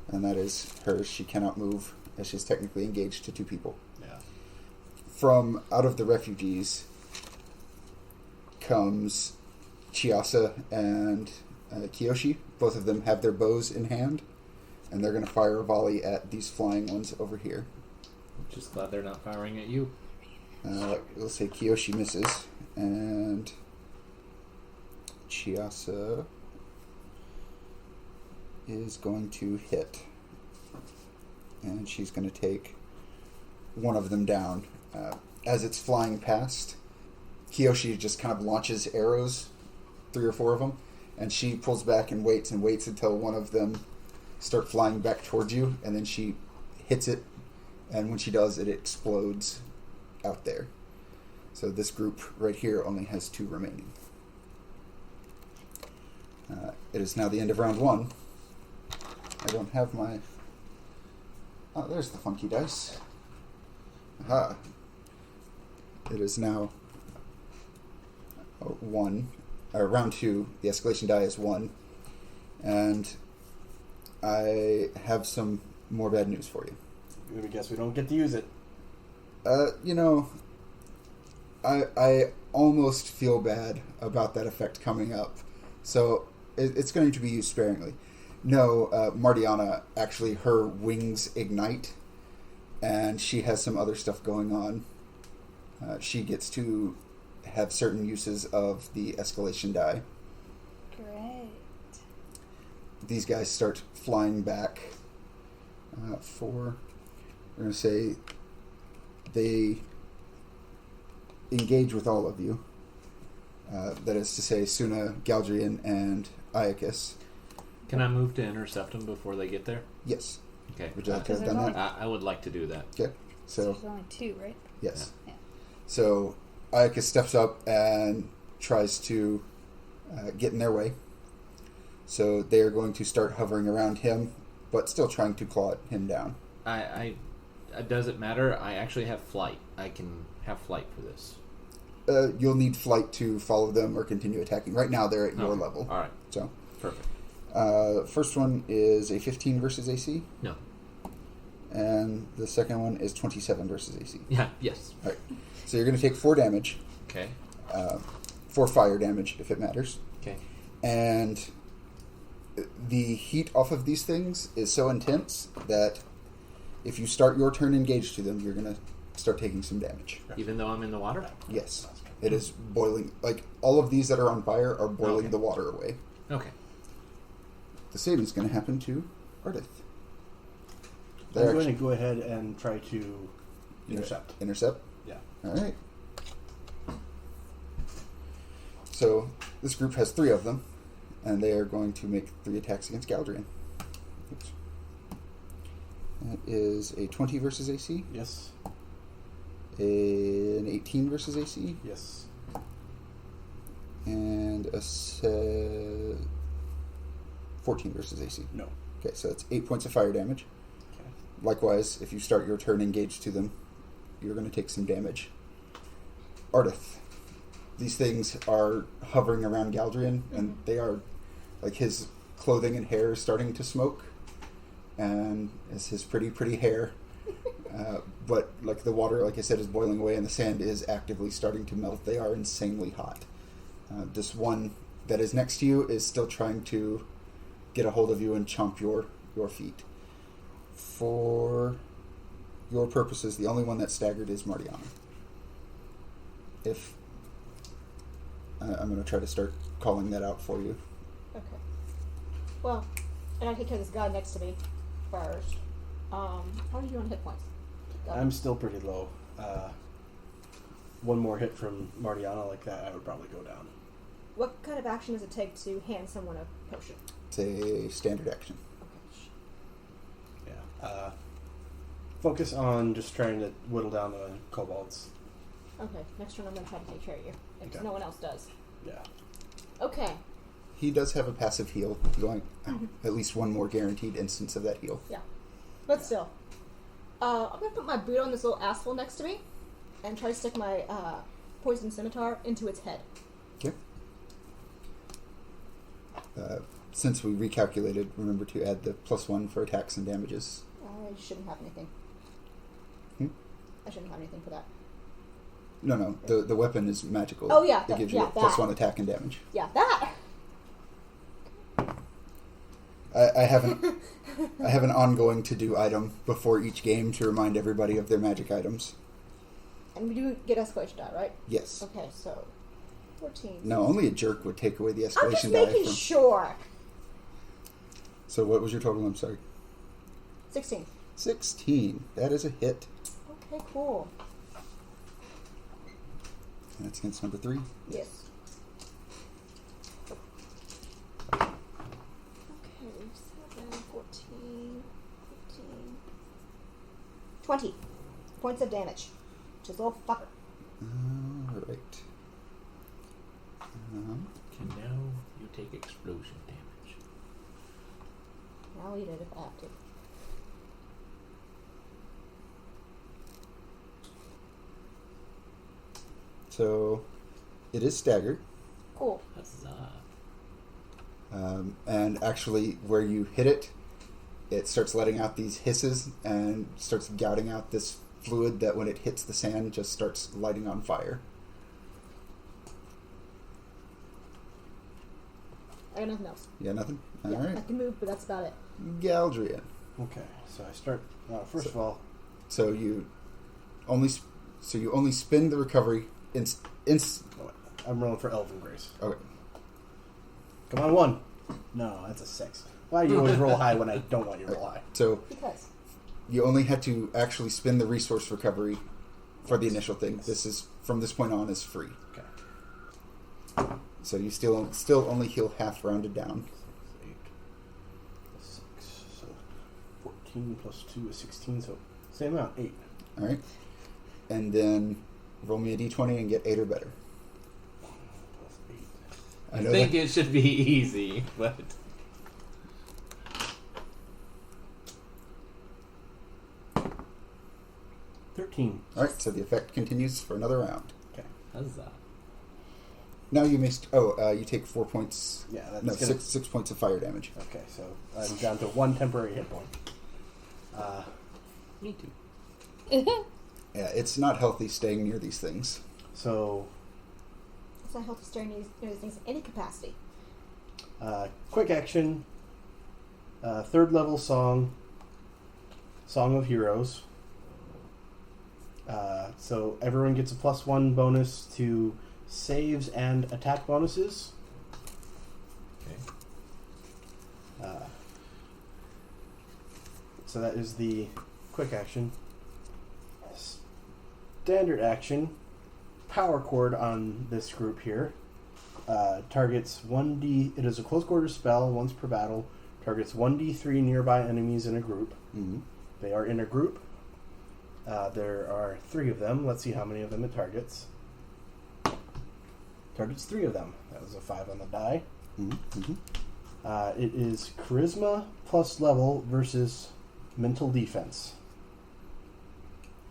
And that is hers. She cannot move as she's technically engaged to 2 people. Yeah. From out of the refugees comes Chiasa and Kiyoshi. Both of them have their bows in hand, and they're going to fire a volley at these flying ones over here. Just glad they're not firing at you. We'll say Kiyoshi misses, and Chiasa is going to hit. And she's going to take one of them down. As it's flying past, Kiyoshi just kind of launches arrows, 3 or 4 of them, and she pulls back and waits until one of them start flying back towards you, and then she hits it, and when she does, it explodes out there. So this group right here only has 2 remaining. It is now the end of round 1. I don't have my... Oh, there's the funky dice. Aha. It is now 1. Round 2, the escalation die is 1. And I have some more bad news for you. I guess we don't get to use it. I almost feel bad about that effect coming up. So it's going to be used sparingly. No, Mardiana, actually, her wings ignite, and she has some other stuff going on. She gets to have certain uses of the escalation die. Great. these guys start flying back. 4. We're going to say they engage with all of you. That is to say, Suna, Galdrien, and Iocus. Can I move to intercept them before they get there? Yes. Okay. Would you like to have done that? I would like to do that. Okay. So There's only 2, right? yes. Yeah. So Iocus steps up and tries to get in their way. So they are going to start hovering around him, but still trying to claw him down. Does it matter? I actually have flight. I can have flight for this. You'll need flight to follow them or continue attacking. Right now they're at your level. All right. So Perfect. first one is a 15 versus AC. No. And the second one is 27 versus AC. Yeah. Yes. All right. So you're going to take 4 damage. Okay. 4 fire damage, if it matters. Okay. And the heat off of these things is so intense that if you start your turn engaged to them, you're going to start taking some damage. Even though I'm in the water? Yes. It is boiling. Like, all of these that are on fire are boiling Okay. the water away. Okay. The same is going to happen to Ardith. I'm going to go ahead and try to intercept. Intercept? Yeah. All right. So this group has 3 of them, and they are going to make 3 attacks against Galdrien. Oops. That is a 20 versus AC, Yes. an 18 versus AC, Yes. and a 14 versus AC. No. Okay, so that's 8 points of fire damage. Okay. Likewise, if you start your turn engaged to them, you're going to take some damage. Ardith. These things are hovering around Galdrien, and they are, like, his clothing and hair is starting to smoke, and it's his pretty hair. But, like, the water, like I said, is boiling away, and the sand is actively starting to melt. They are insanely hot. This one that is next to you is still trying to get a hold of you and chomp your feet. For your purposes, the only one that's staggered is Mardiana. If I'm going to try to start calling that out for you. Okay. Well, I gotta take care of this guy next to me first. How are you on hit points? I'm still pretty low. One more hit from Mardiana like that, I would probably go down. What kind of action does it take to hand someone a potion? It's a standard action. Okay. Yeah. Focus on just trying to whittle down the kobolds. Okay. Next turn I'm gonna try to take care of you. If Okay. no one else does. Yeah. Okay. He does have a passive heal, going at least one more guaranteed instance of that heal. Yeah. But still. I'm gonna put my boot on this little asshole next to me and try to stick my poison scimitar into its head. Okay. Since we recalculated, remember to add the +1 for attacks and damages. I shouldn't have anything. I shouldn't have anything for that. No, the weapon is magical. Oh, yeah, It gives you a that. +1 attack and damage. Yeah, that! I have an ongoing to-do item before each game to remind everybody of their magic items. And we do get escalation die, right? Yes. Okay, so 14. No, only a jerk would take away the I'm escalation just die making from... sure. So what was your total? I'm sorry. 16. 16. That is a hit. Okay, cool. And that's against number 3. Yes. Okay, 7, 14, 15, 20 points of damage. Which is a little fucker. Alright. And now you take explosion damage. I'll eat it if I have to. So, it is staggered. Cool. Huzzah. And actually, where you hit it, it starts letting out these hisses and starts gouting out this fluid that when it hits the sand just starts lighting on fire. I got nothing else. Yeah, nothing? Yeah, I Alright. can move, but that's about it. Galdrien. Okay, so I start. First of all, So you only spin the recovery I'm rolling for Elven Grace. Okay. Come on, 1. No, that's a 6. Why do you always roll high when I don't want you to roll high? So Because. you only had to actually spend the resource recovery for the initial thing. This is, from this point on, is free. Okay. So you still only heal half rounded down. 8 plus 6, so 14 plus 2 is 16, so same amount, 8. All right, and then roll me a d20 and get 8 or better. Plus 8. I think it should be easy, but 13. All right, so the effect continues for another round. Okay. huzzah. Now you missed. You take 4 points. Yeah, that's No, gonna... 6 points of fire damage. Okay, so I'm down to 1 temporary hit point. Me too. Yeah, it's not healthy staying near these things. So, It's not healthy staring these things in any capacity. quick action, 3rd level song of Heroes. So everyone gets a +1 bonus to saves and attack bonuses. Okay. So that is the quick action. Standard action, power chord on this group here. Targets 1d. It is a close quarter spell once per battle. Targets 1d3 nearby enemies in a group. Mm-hmm. They are in a group. There are 3 of them. Let's see how many of them it targets. Targets 3 of them. That was a 5 on the die. Mm-hmm. It is charisma plus level versus mental defense.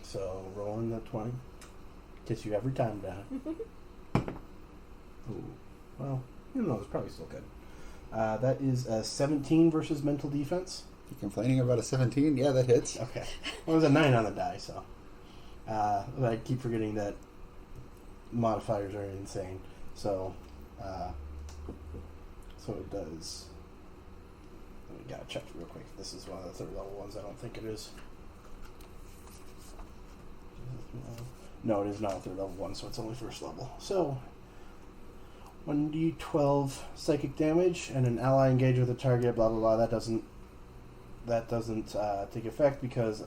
So rolling the 20. Gets you every time down. Ooh. Well, you know, it's probably still good. That is a 17 versus mental defense. You complaining about a 17? Yeah, that hits. Okay. Well, it was a 9 on the die, so. I keep forgetting that modifiers are insane. So, so it does. We gotta check real quick. This is one of the 3rd level ones. I don't think it is. No, it is not a 3rd level one, so it's only 1st level. So, 1d12 psychic damage, and an ally engaged with a target. Blah blah blah. That doesn't take effect because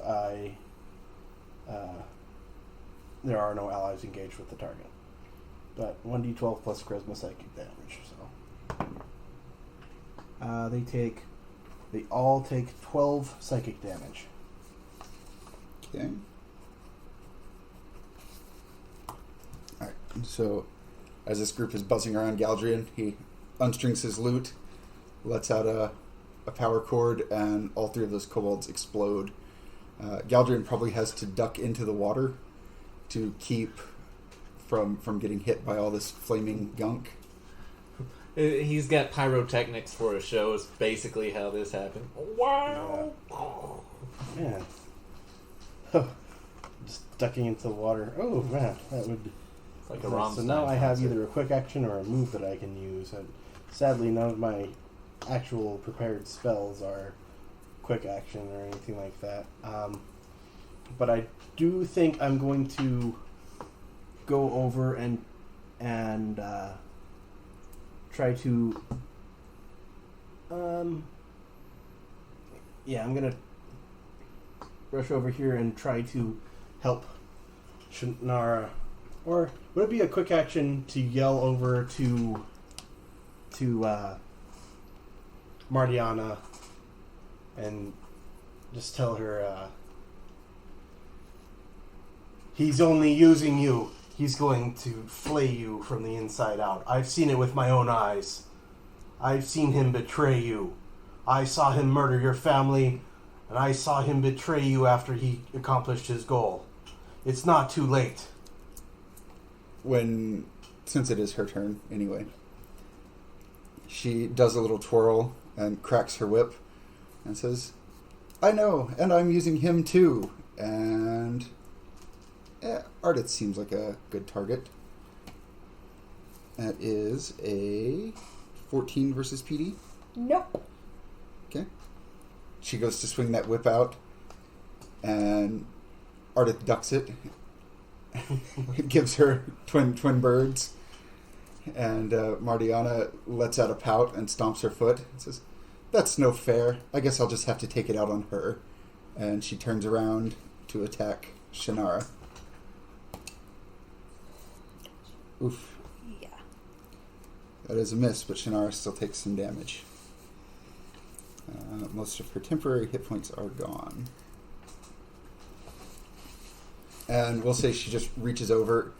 there are no allies engaged with the target. But 1d12 plus charisma psychic damage. So they all take 12 psychic damage. Okay. Alright, so as this group is buzzing around Galdrien, he unstrings his lute, lets out a power chord, and all 3 of those kobolds explode. Galdrien probably has to duck into the water to keep from getting hit by all this flaming gunk. He's got pyrotechnics for a show. Is basically how this happened. Wow. Man. Just ducking into the water. Oh, man. That would... It's like a Rammstein So now I have concert. either a quick action or a move that I can use. And sadly, none of my actual prepared spells are quick action or anything like that. But I do think I'm going to go over and try to... yeah, I'm going to rush over here and try to help Shenarrah. Or would it be a quick action to yell over to Mardiana and just tell her he's only using you. He's going to flay you from the inside out. I've seen it with my own eyes. I've seen him betray you. I saw him murder your family, and I saw him betray you after he accomplished his goal. It's not too late. Since it is her turn anyway, she does a little twirl and cracks her whip and says, I know, and I'm using him too. And Ardith seems like a good target. That is a 14 versus PD. Nope. Okay. She goes to swing that whip out, and Ardith ducks it. It gives her twin birds, and Mardiana lets out a pout and stomps her foot and says, that's no fair. I guess I'll just have to take it out on her. And she turns around to attack Shenarrah. Oof. Yeah. That is a miss, but Shenarrah still takes some damage. Most of her temporary hit points are gone. And we'll say she just reaches over,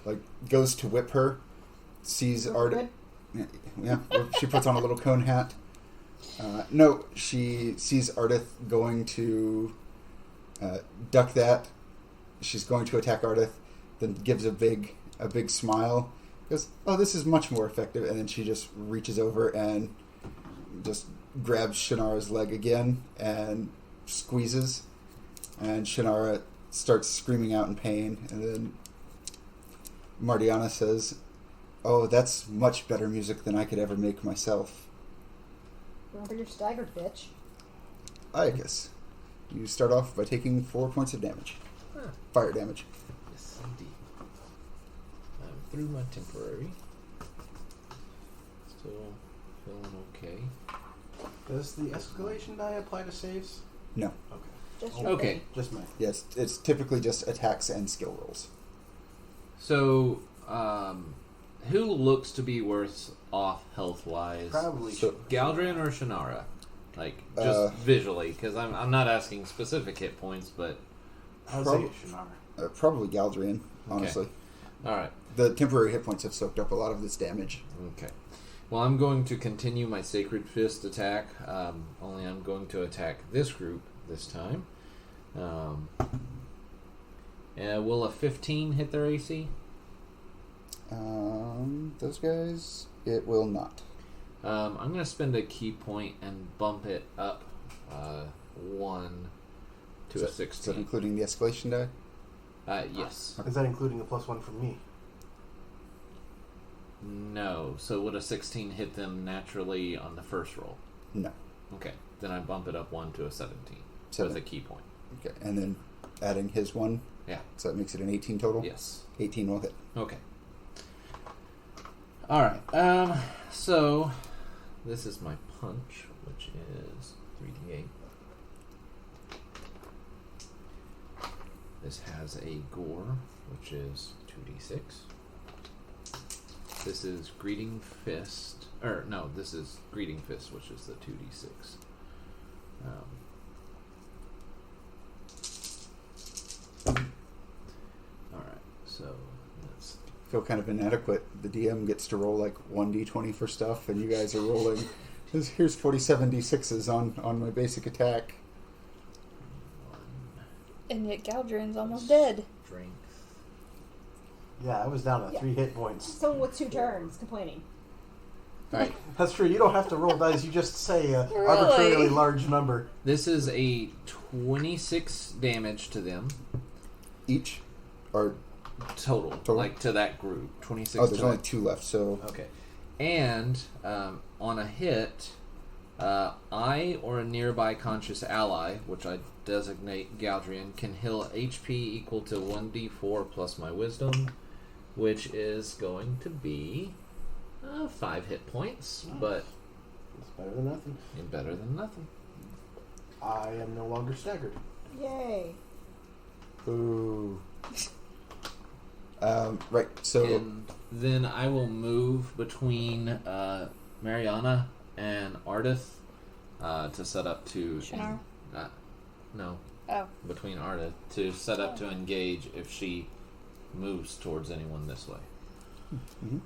like, goes to whip her, sees Ardith. Yeah, she puts on a little cone hat. No, she sees Ardith going to duck that. She's going to attack Ardith, then gives a big smile. Goes, oh, this is much more effective. And then she just reaches over and just grabs Shenarrah's leg again and squeezes. And Shenarrah starts screaming out in pain. And then Mardiana says, oh, that's much better music than I could ever make myself. Remember you're staggered, bitch. Iocus, you start off by taking 4 points of damage. Fire damage. Yes, indeed. I'm through my temporary. Still feeling okay. Does the escalation die apply to saves? No. Okay. Just your Okay. thing. Just mine. Yes, it's typically just attacks and skill rolls. So, who looks to be worse off health-wise? Probably. So- Galdrien or Shenarrah? Like, just visually, because I'm not asking specific hit points, but... I would Prob- say Shenarrah. Probably Galdrien, honestly. Alright, The temporary hit points have soaked up a lot of this damage. okay. Well, I'm going to continue my Sacred Fist attack, only I'm going to attack this group this time. Will a 15 hit their AC? Those guys, it will not. I'm going to spend a key point and bump it up 1 to a Is that 16. including the escalation die? Yes. Is that including the +1 from me? No. So would a 16 hit them naturally on the first roll? No. Okay. Then I bump it up 1 to a 17 Seven. with a key point. Okay, and then adding his one, Yeah. so that makes it an 18 total? Yes. 18 will hit. Okay. Alright. So this is my punch, which is 3d8. This has a gore, which is 2d6. This is Greeting Fist. Or, no, this is Greeting Fist, which is the 2d6. Alright, so let's... Feel kind of inadequate. The DM gets to roll like 1d20 for stuff, and you guys are rolling. Here's 47 d6s on my basic attack. 1 And yet Galdrien's almost dead. strength. Yeah, I was down to Yeah. 3 hit points. Someone with 2 turns complaining. Alright. That's true. You don't have to roll dice. You just say a Really? arbitrarily large number. This is a 26 damage to them Each? Or, total, Total? like to that group. 26 oh, there's to only that. 2 left, so... Okay. And on a hit, I or a nearby conscious ally, which I designate Galdrien, can heal HP equal to 1d4 plus my wisdom, which is going to be 5 hit points, but It's better than nothing. better than nothing. I am no longer staggered. Yay. Ooh. Right, so... And then I will move between Mariana and Ardith to set up to... Shenarrah? No, Oh. between Ardith to set up to engage if she moves towards anyone this way. Mhm.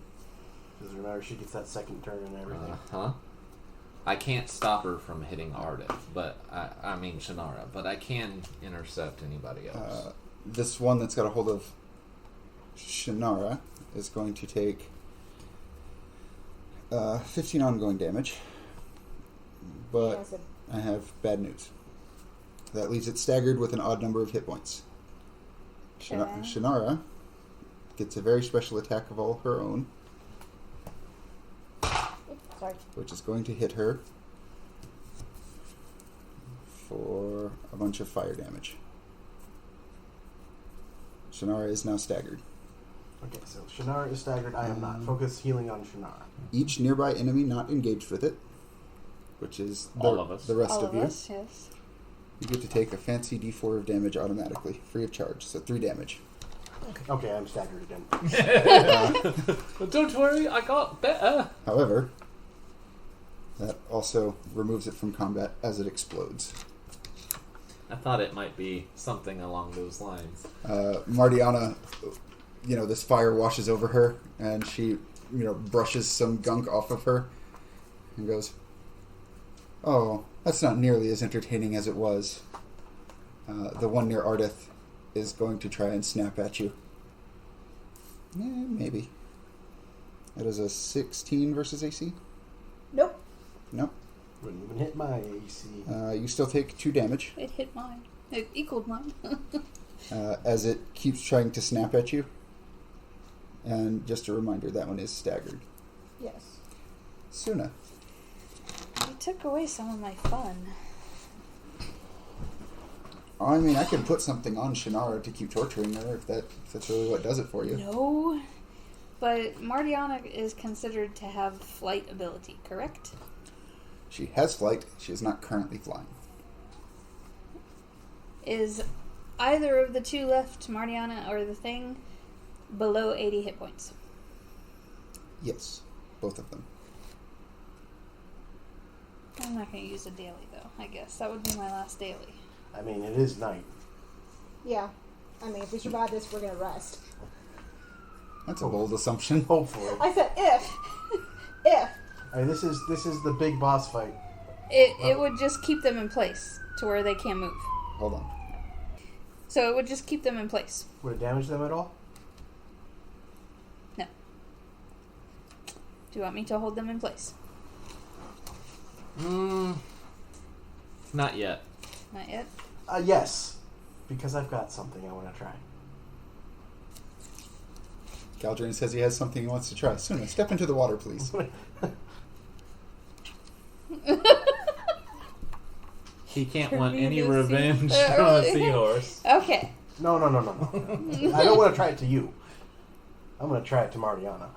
Because remember, she gets that second turn and everything. Uh-huh. I can't stop her from hitting Ardith, but I mean Shenarrah, but I can intercept anybody else. This one that's got a hold of Shenarrah is going to take 15 ongoing damage. But Acid. I have bad news. That leaves it staggered with an odd number of hit points. Shenarrah gets a very special attack of all her own, Oops, sorry. which is going to hit her for a bunch of fire damage. Shenarrah is now staggered. Okay, so Shenarrah is staggered. I am not. Focus healing on Shenarrah. Each nearby enemy not engaged with it which is All of us. the rest All of of you. us, yes. You get to take a fancy d4 of damage automatically, free of charge. So 3 damage. Okay, I'm staggered again. But don't worry, I got better. However, that also removes it from combat as it explodes. I thought it might be something along those lines. Mardiana, this fire washes over her, and she, brushes some gunk off of her and goes, "Oh, that's not nearly as entertaining as it was. The one near Ardith is going to try and snap at you." Yeah, maybe. It is a 16 versus AC? Nope. Nope. Wouldn't even hit my AC. You still take 2 damage It hit mine. It equaled mine. as it keeps trying to snap at you. And just a reminder, that one is staggered. Yes. Suna. You took away some of my fun. I mean, I could put something on Shenarrah to keep torturing her if that's really what does it for you. No. But Mardiana is considered to have flight ability, correct? She has flight. She is not currently flying. Is either of the two left, Mardiana or the thing, below 80 hit points? Yes, both of them. I'm not going to use a daily, though, I guess. That would be my last daily. I mean, it is night. Yeah. I mean, if we survive this, we're gonna rest. That's a bold assumption. Hopefully. I said if. If. I mean, this is the big boss fight. It would just keep them in place to where they can't move. Hold on. So it would just keep them in place. Would it damage them at all? No. Do you want me to hold them in place? Not yet. Not yet. Yes. Because I've got something I want to try. Galdrien says he has something he wants to try. Suna, step into the water, please. He can't For want me any to revenge see- on a seahorse. Okay. No. I don't want to try it to you. I'm going to try it to Mardiana.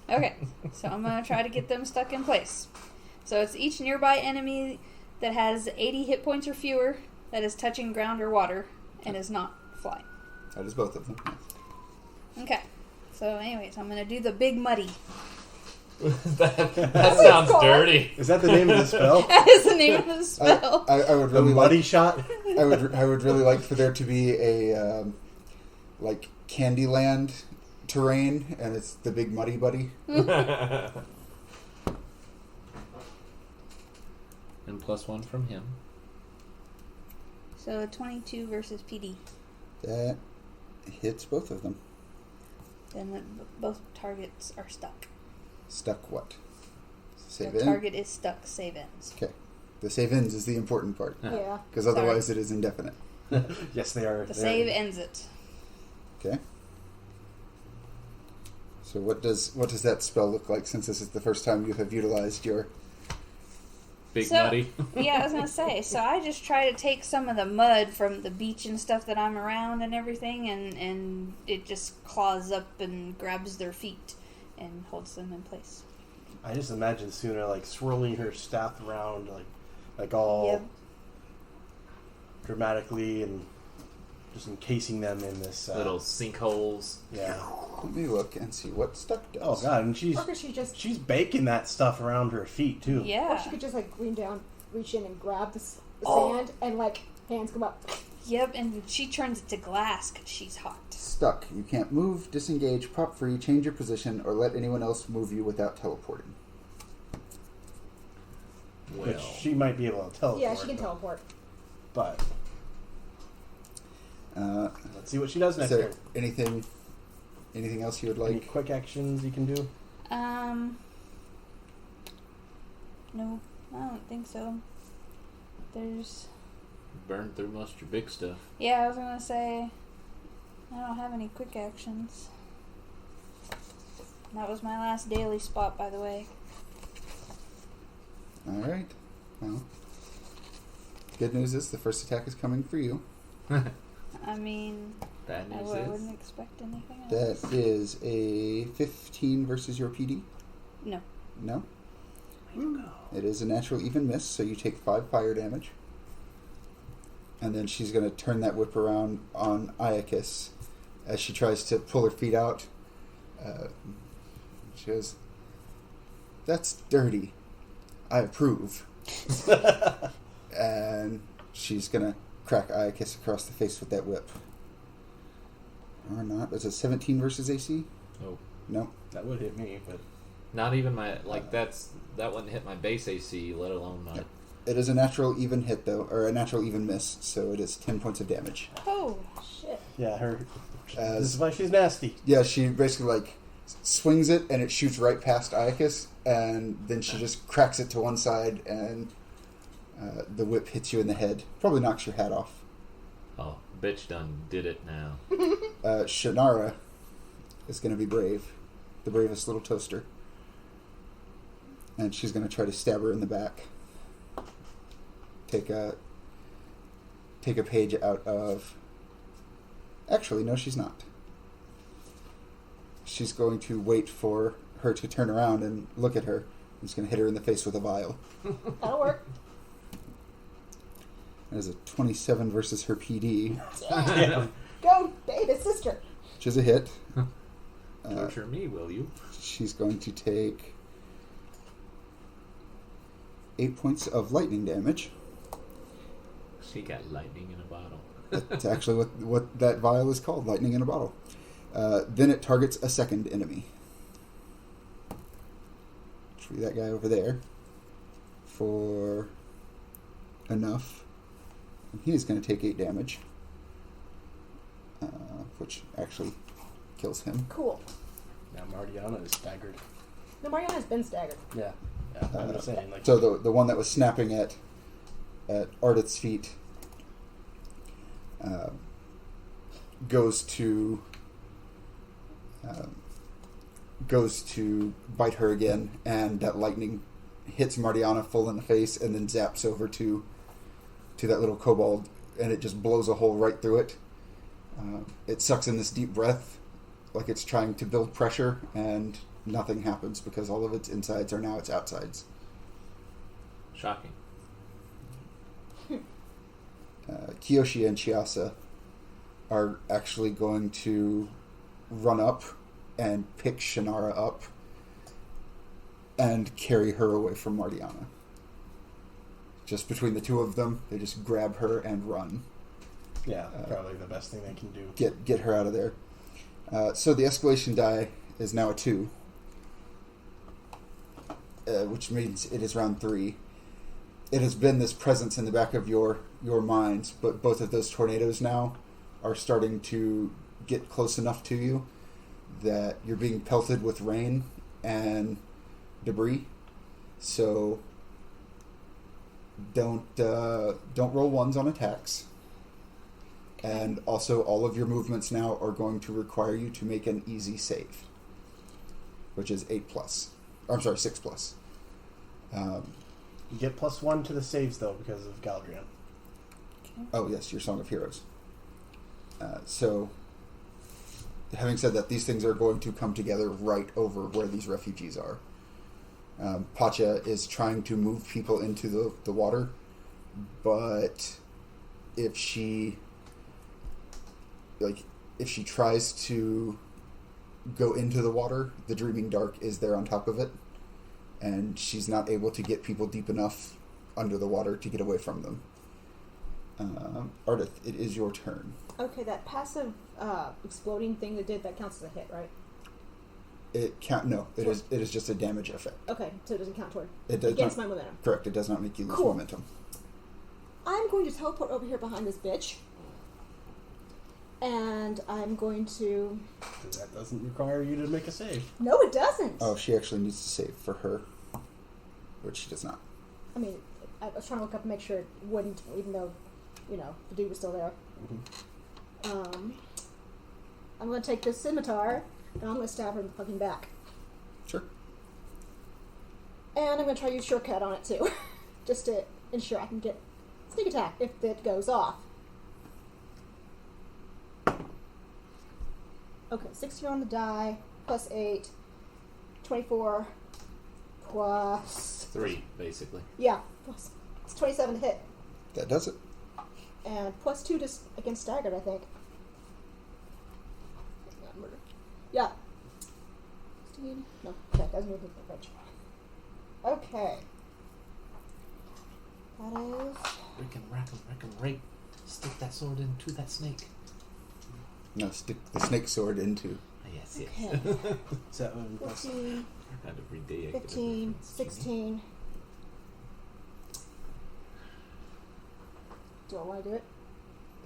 Okay. So I'm going to try to get them stuck in place. So it's each nearby enemy that has 80 hit points or fewer that is touching ground or water and is not flying. That is both of them. Okay. So anyways, I'm going to do the big muddy. that sounds dirty. Is that the name of the spell? That is the name of the spell. I would The really muddy like. shot? I would really like for there to be a like Candyland terrain, and it's the big muddy buddy. And +1 from him. So 22 versus PD. That hits both of them. Then both targets are stuck. Stuck what? Save The in? target is stuck. Save ends. Okay. The save ins is the important part. Yeah. Because otherwise it is indefinite. Yes, they are. The save ends it. Okay. So what does that spell look like, since this is the first time you have utilized your... Big So- muddy. Yeah, I was gonna say. So I just try to take some of the mud from the beach and stuff that I'm around and everything, and it just claws up and grabs their feet and holds them in place. I just imagine Suna like swirling her staff around, like all Yep. dramatically, and just encasing them in this Little sinkholes. Yeah. Let me look and see what stuck does. Oh god, and Or could she just... she's baking that stuff around her feet too. Or Yeah. she could just, like, lean down, reach in and grab the Oh. sand, and, like, hands come up. Yep. And she turns it to glass because she's hot. Stuck. You can't move, disengage, prop free, change your position, or let anyone else move you without teleporting. Which Well, she might be able to teleport. Yeah, she can teleport. But let's see what she does Is next there turn. anything else you would Any like? quick actions you can do? No, I don't think so. There's... burned through most of your big stuff. Yeah, I was gonna say, I don't have any quick actions. That was my last daily spot, by the way. Alright. Well, good news is the first attack is coming for you. I mean, Bad I news wouldn't is expect anything else. That is a 15 versus your PD? No. No? It is a natural even miss, so you take 5 fire damage. And then she's going to turn that whip around on Iocus as she tries to pull her feet out. She goes, "That's dirty. I approve." And she's going to crack Iocus across the face with that whip. Or not. Is it 17 versus AC? Nope. No. That would hit me, but Not even my that wouldn't hit my base AC, let alone my. It is a natural even hit, though, or a natural even miss, so it is 10 points of damage. Oh, shit. yeah, this is why she's nasty. Yeah, she basically, like, swings it, and it shoots right past Iocus, and then she just cracks it to one side, and the whip hits you in the head. Probably knocks your hat off. Oh, bitch done did it now. Shenarrah is going to be brave. The bravest little toaster. And she's going to try to stab her in the back. Take a page out of... Actually, no, she's not. She's going to wait for her to turn around and look at her. He's going to hit her in the face with a vial. That'll work. That is a 27 versus her PD, Yeah. Go, baby sister. which is a hit. Torture me, will you? She's going to take 8 points of lightning damage. She got lightning in a bottle. That's actually what that vial is called, lightning in a bottle. Then it targets a second enemy. Tree that guy over there for enough. And he's going to take 8 damage, which actually kills him. Cool. Now Mardiana is staggered. No, Mardiana has been staggered. Yeah, I'm just saying. Like, So the one that was snapping at Ardith's feet goes to bite her again, and that lightning hits Mardiana full in the face, and then zaps over to that little kobold, and it just blows a hole right through it. It sucks in this deep breath, like it's trying to build pressure, and nothing happens because all of its insides are now its outsides. Shocking. Kiyoshi and Chiasa are actually going to run up and pick Shenarrah up and carry her away from Mardiana. Just between the two of them, they just grab her and run. yeah, probably the best thing they can do. Get her out of there. So the escalation die is now a 2, which means it is round 3. It has been this presence in the back of your minds, but both of those tornadoes now are starting to get close enough to you that you're being pelted with rain and debris. So don't roll 1s on attacks. And also all of your movements now are going to require you to make an easy save, which is 8+. I'm sorry, 6+. You get +1 to the saves though because of Galdrien. Oh yes, your Song of Heroes. So, having said that, these things are going to come together right over where these refugees are. Pacha is trying to move people into the water, but if she tries to go into the water, the Dreaming Dark is there on top of it, and she's not able to get people deep enough under the water to get away from them. Ardith, it is your turn. Okay, that passive exploding thing that counts as a hit, right? It is just a damage effect. Okay, so it doesn't count toward It does against not, my momentum. correct. It does not make you lose Cool. momentum. I'm going to teleport over here behind this bitch. And I'm going to... That doesn't require you to make a save. No, it doesn't. Oh, she actually needs to save for her, which she does not. I mean, I was trying to look up and make sure it wouldn't, even though, the dude was still there. Mm-hmm. I'm going to take this scimitar, and I'm going to stab her in the fucking back. Sure. And I'm going to try to use shortcut on it, too. Just to ensure I can get sneak attack if it goes off. Okay, 16 on the die, plus 8, 24, plus 3, basically. Yeah. It's 27 to hit. That does it. And +2 just against staggered, I think. Not murder. Yeah. 16? No. Okay, doesn't move with the fridge. Okay. That is... Rick and rape. Stick that sword into that snake. No, stick the snake sword into. Yes. Okay. Is that one plus? 14, Kind of ridiculous. 15, 16. Do I want to do it?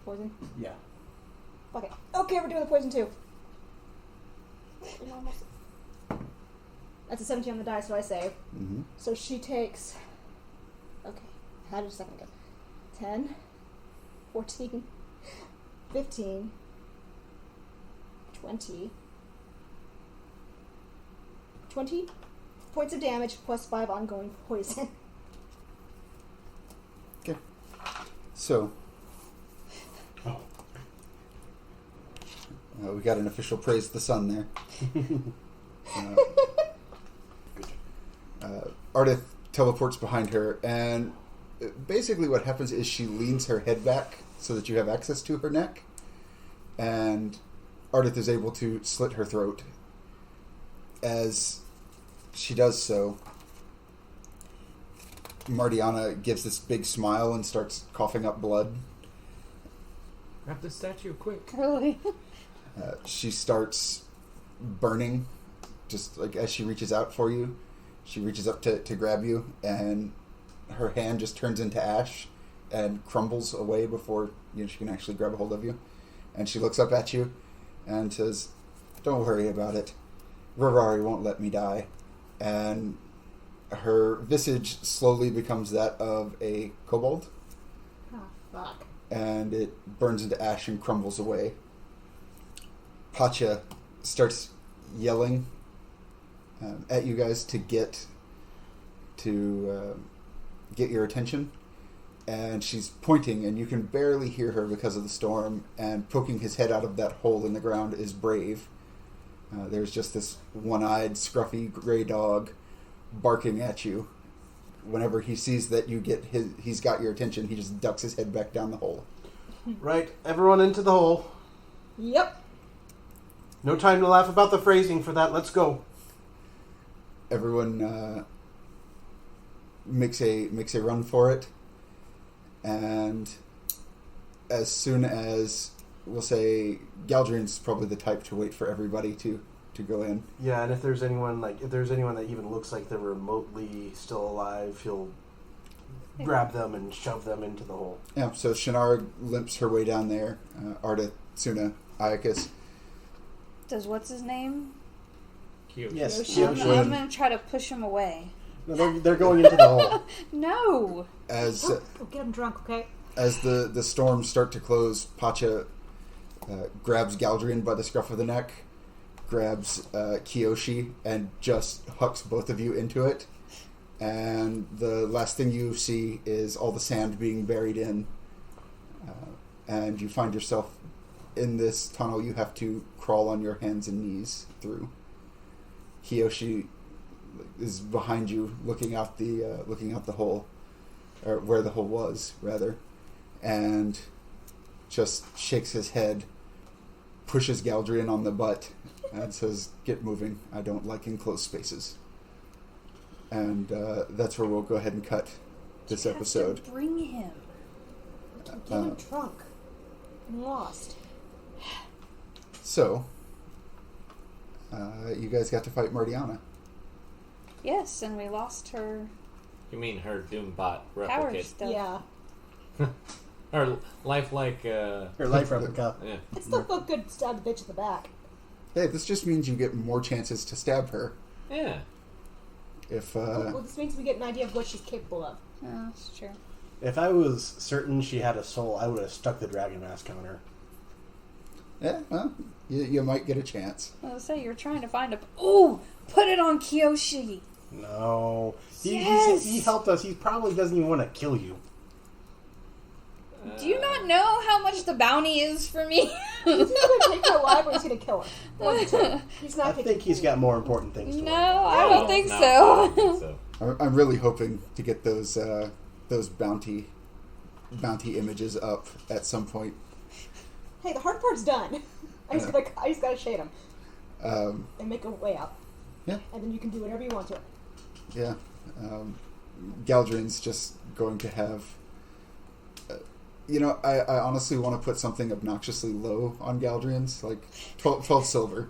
Poison? Yeah. Fuck it. Okay, we're doing the poison too. That's a 17 on the die, so I save. Mm-hmm. So she takes... Okay, how did a second go? 10, 14, 15, 20 points of damage plus 5 ongoing poison. Okay. So, we got an official praise the sun there. Ardith teleports behind her, and basically what happens is she leans her head back so that you have access to her neck, and Ardith is able to slit her throat. As she does so, Mardiana gives this big smile and starts coughing up blood. Grab the statue quick. Really? She starts burning, just like as she reaches out for you. She reaches up to grab you, and her hand just turns into ash and crumbles away before she can actually grab a hold of you. And she looks up at you and says, "Don't worry about it. Rarari won't let me die." And her visage slowly becomes that of a kobold. Oh, fuck. And it burns into ash and crumbles away. Pacha starts yelling at you guys to get your attention, and she's pointing, and you can barely hear her because of the storm, and poking his head out of that hole in the ground is Brave. There's just this one-eyed, scruffy gray dog barking at you. Whenever he sees that he's got your attention, he just ducks his head back down the hole. Right, everyone into the hole. Yep. No time to laugh about the phrasing for that. Let's go. Everyone makes a run for it, and as soon as, we'll say, Galdrien's probably the type to wait for everybody to go in. Yeah, and if there's anyone that even looks like they're remotely still alive, he'll grab them and shove them into the hole. Yeah, so Shenarrah limps her way down there. Ardith, Suna, Iocus. Does what's his name? Cute. Yes, I'm going to try to push him away. No, they're going into the hole. No. As Don't get him drunk, okay? as the storms start to close, Pacha grabs Galdrien by the scruff of the neck, grabs Kiyoshi, and just hucks both of you into it. And the last thing you see is all the sand being buried in. And you find yourself in this tunnel you have to crawl on your hands and knees through. Kiyoshi is behind you, looking out the hole, or where the hole was, rather, and just shakes his head, pushes Galdrien on the butt, and says, "Get moving. I don't like enclosed spaces." And that's where we'll go ahead and cut this episode. To bring him. Get him drunk. I'm lost. So, you guys got to fight Mardiana. Yes, and we lost her You mean her Doombot power replicate? stuff. Yeah. Her lifelike. Her life replica. Yeah. It still felt good to stab the bitch in the back. Hey, this just means you get more chances to stab her. Yeah. If Well, this means we get an idea of what she's capable of. Oh, that's true. If I was certain she had a soul, I would have stuck the dragon mask on her. yeah, well, you might get a chance. I was say you're trying to find a. Ooh, put it on Kiyoshi. No. Yes! He helped us. He probably doesn't even want to kill you. Do you not know how much the bounty is for me? He's either going to take her alive or he's going to kill her. One of the two. He's not I taking think he's got more important things to No, worry about. I don't think No, so. I don't think so. I'm really hoping to get those bounty images up at some point. Hey, the hard part's done. I just gotta shade them and make a way out. Yeah. And then you can do whatever you want to it. Yeah. Galdrien's just going to have... I honestly want to put something obnoxiously low on Galdrien's, like 12 silver.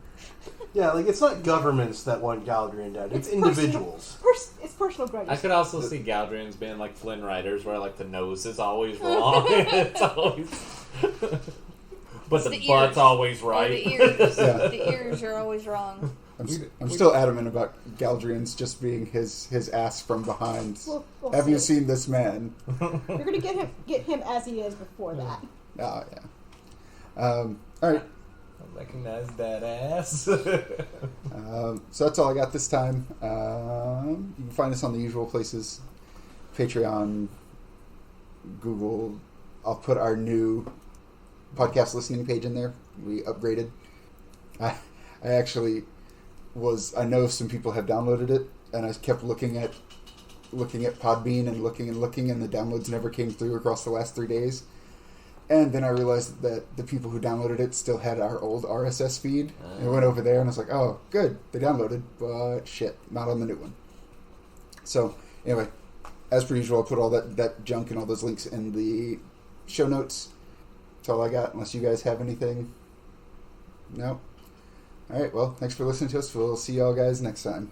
Yeah, like it's not governments that want Galdrien dead; it's individuals. It's personal grudges. I could also see Galdrien's being like Flynn Riders, where like the nose is always wrong. It's always, but the butt's always right. The ears, Yeah. the ears are always wrong. I'm still adamant about Galdrien's just being his ass from behind. We'll Have see. you seen this man? You're gonna get him as he is before that. Ah, yeah. All right. I recognize that ass. So that's all I got this time. You can find us on the usual places: Patreon, Google. I'll put our new podcast listening page in there. We upgraded. I actually I know some people have downloaded it, and I kept looking at Podbean and looking, and the downloads never came through across the last 3 days. And then I realized that the people who downloaded it still had our old RSS feed. And I went over there and I was like, oh, good, they downloaded, but shit, not on the new one. So, anyway, as per usual, I'll put all that junk and all those links in the show notes. That's all I got, unless you guys have anything. No? All right, well, thanks for listening to us. We'll see y'all guys next time.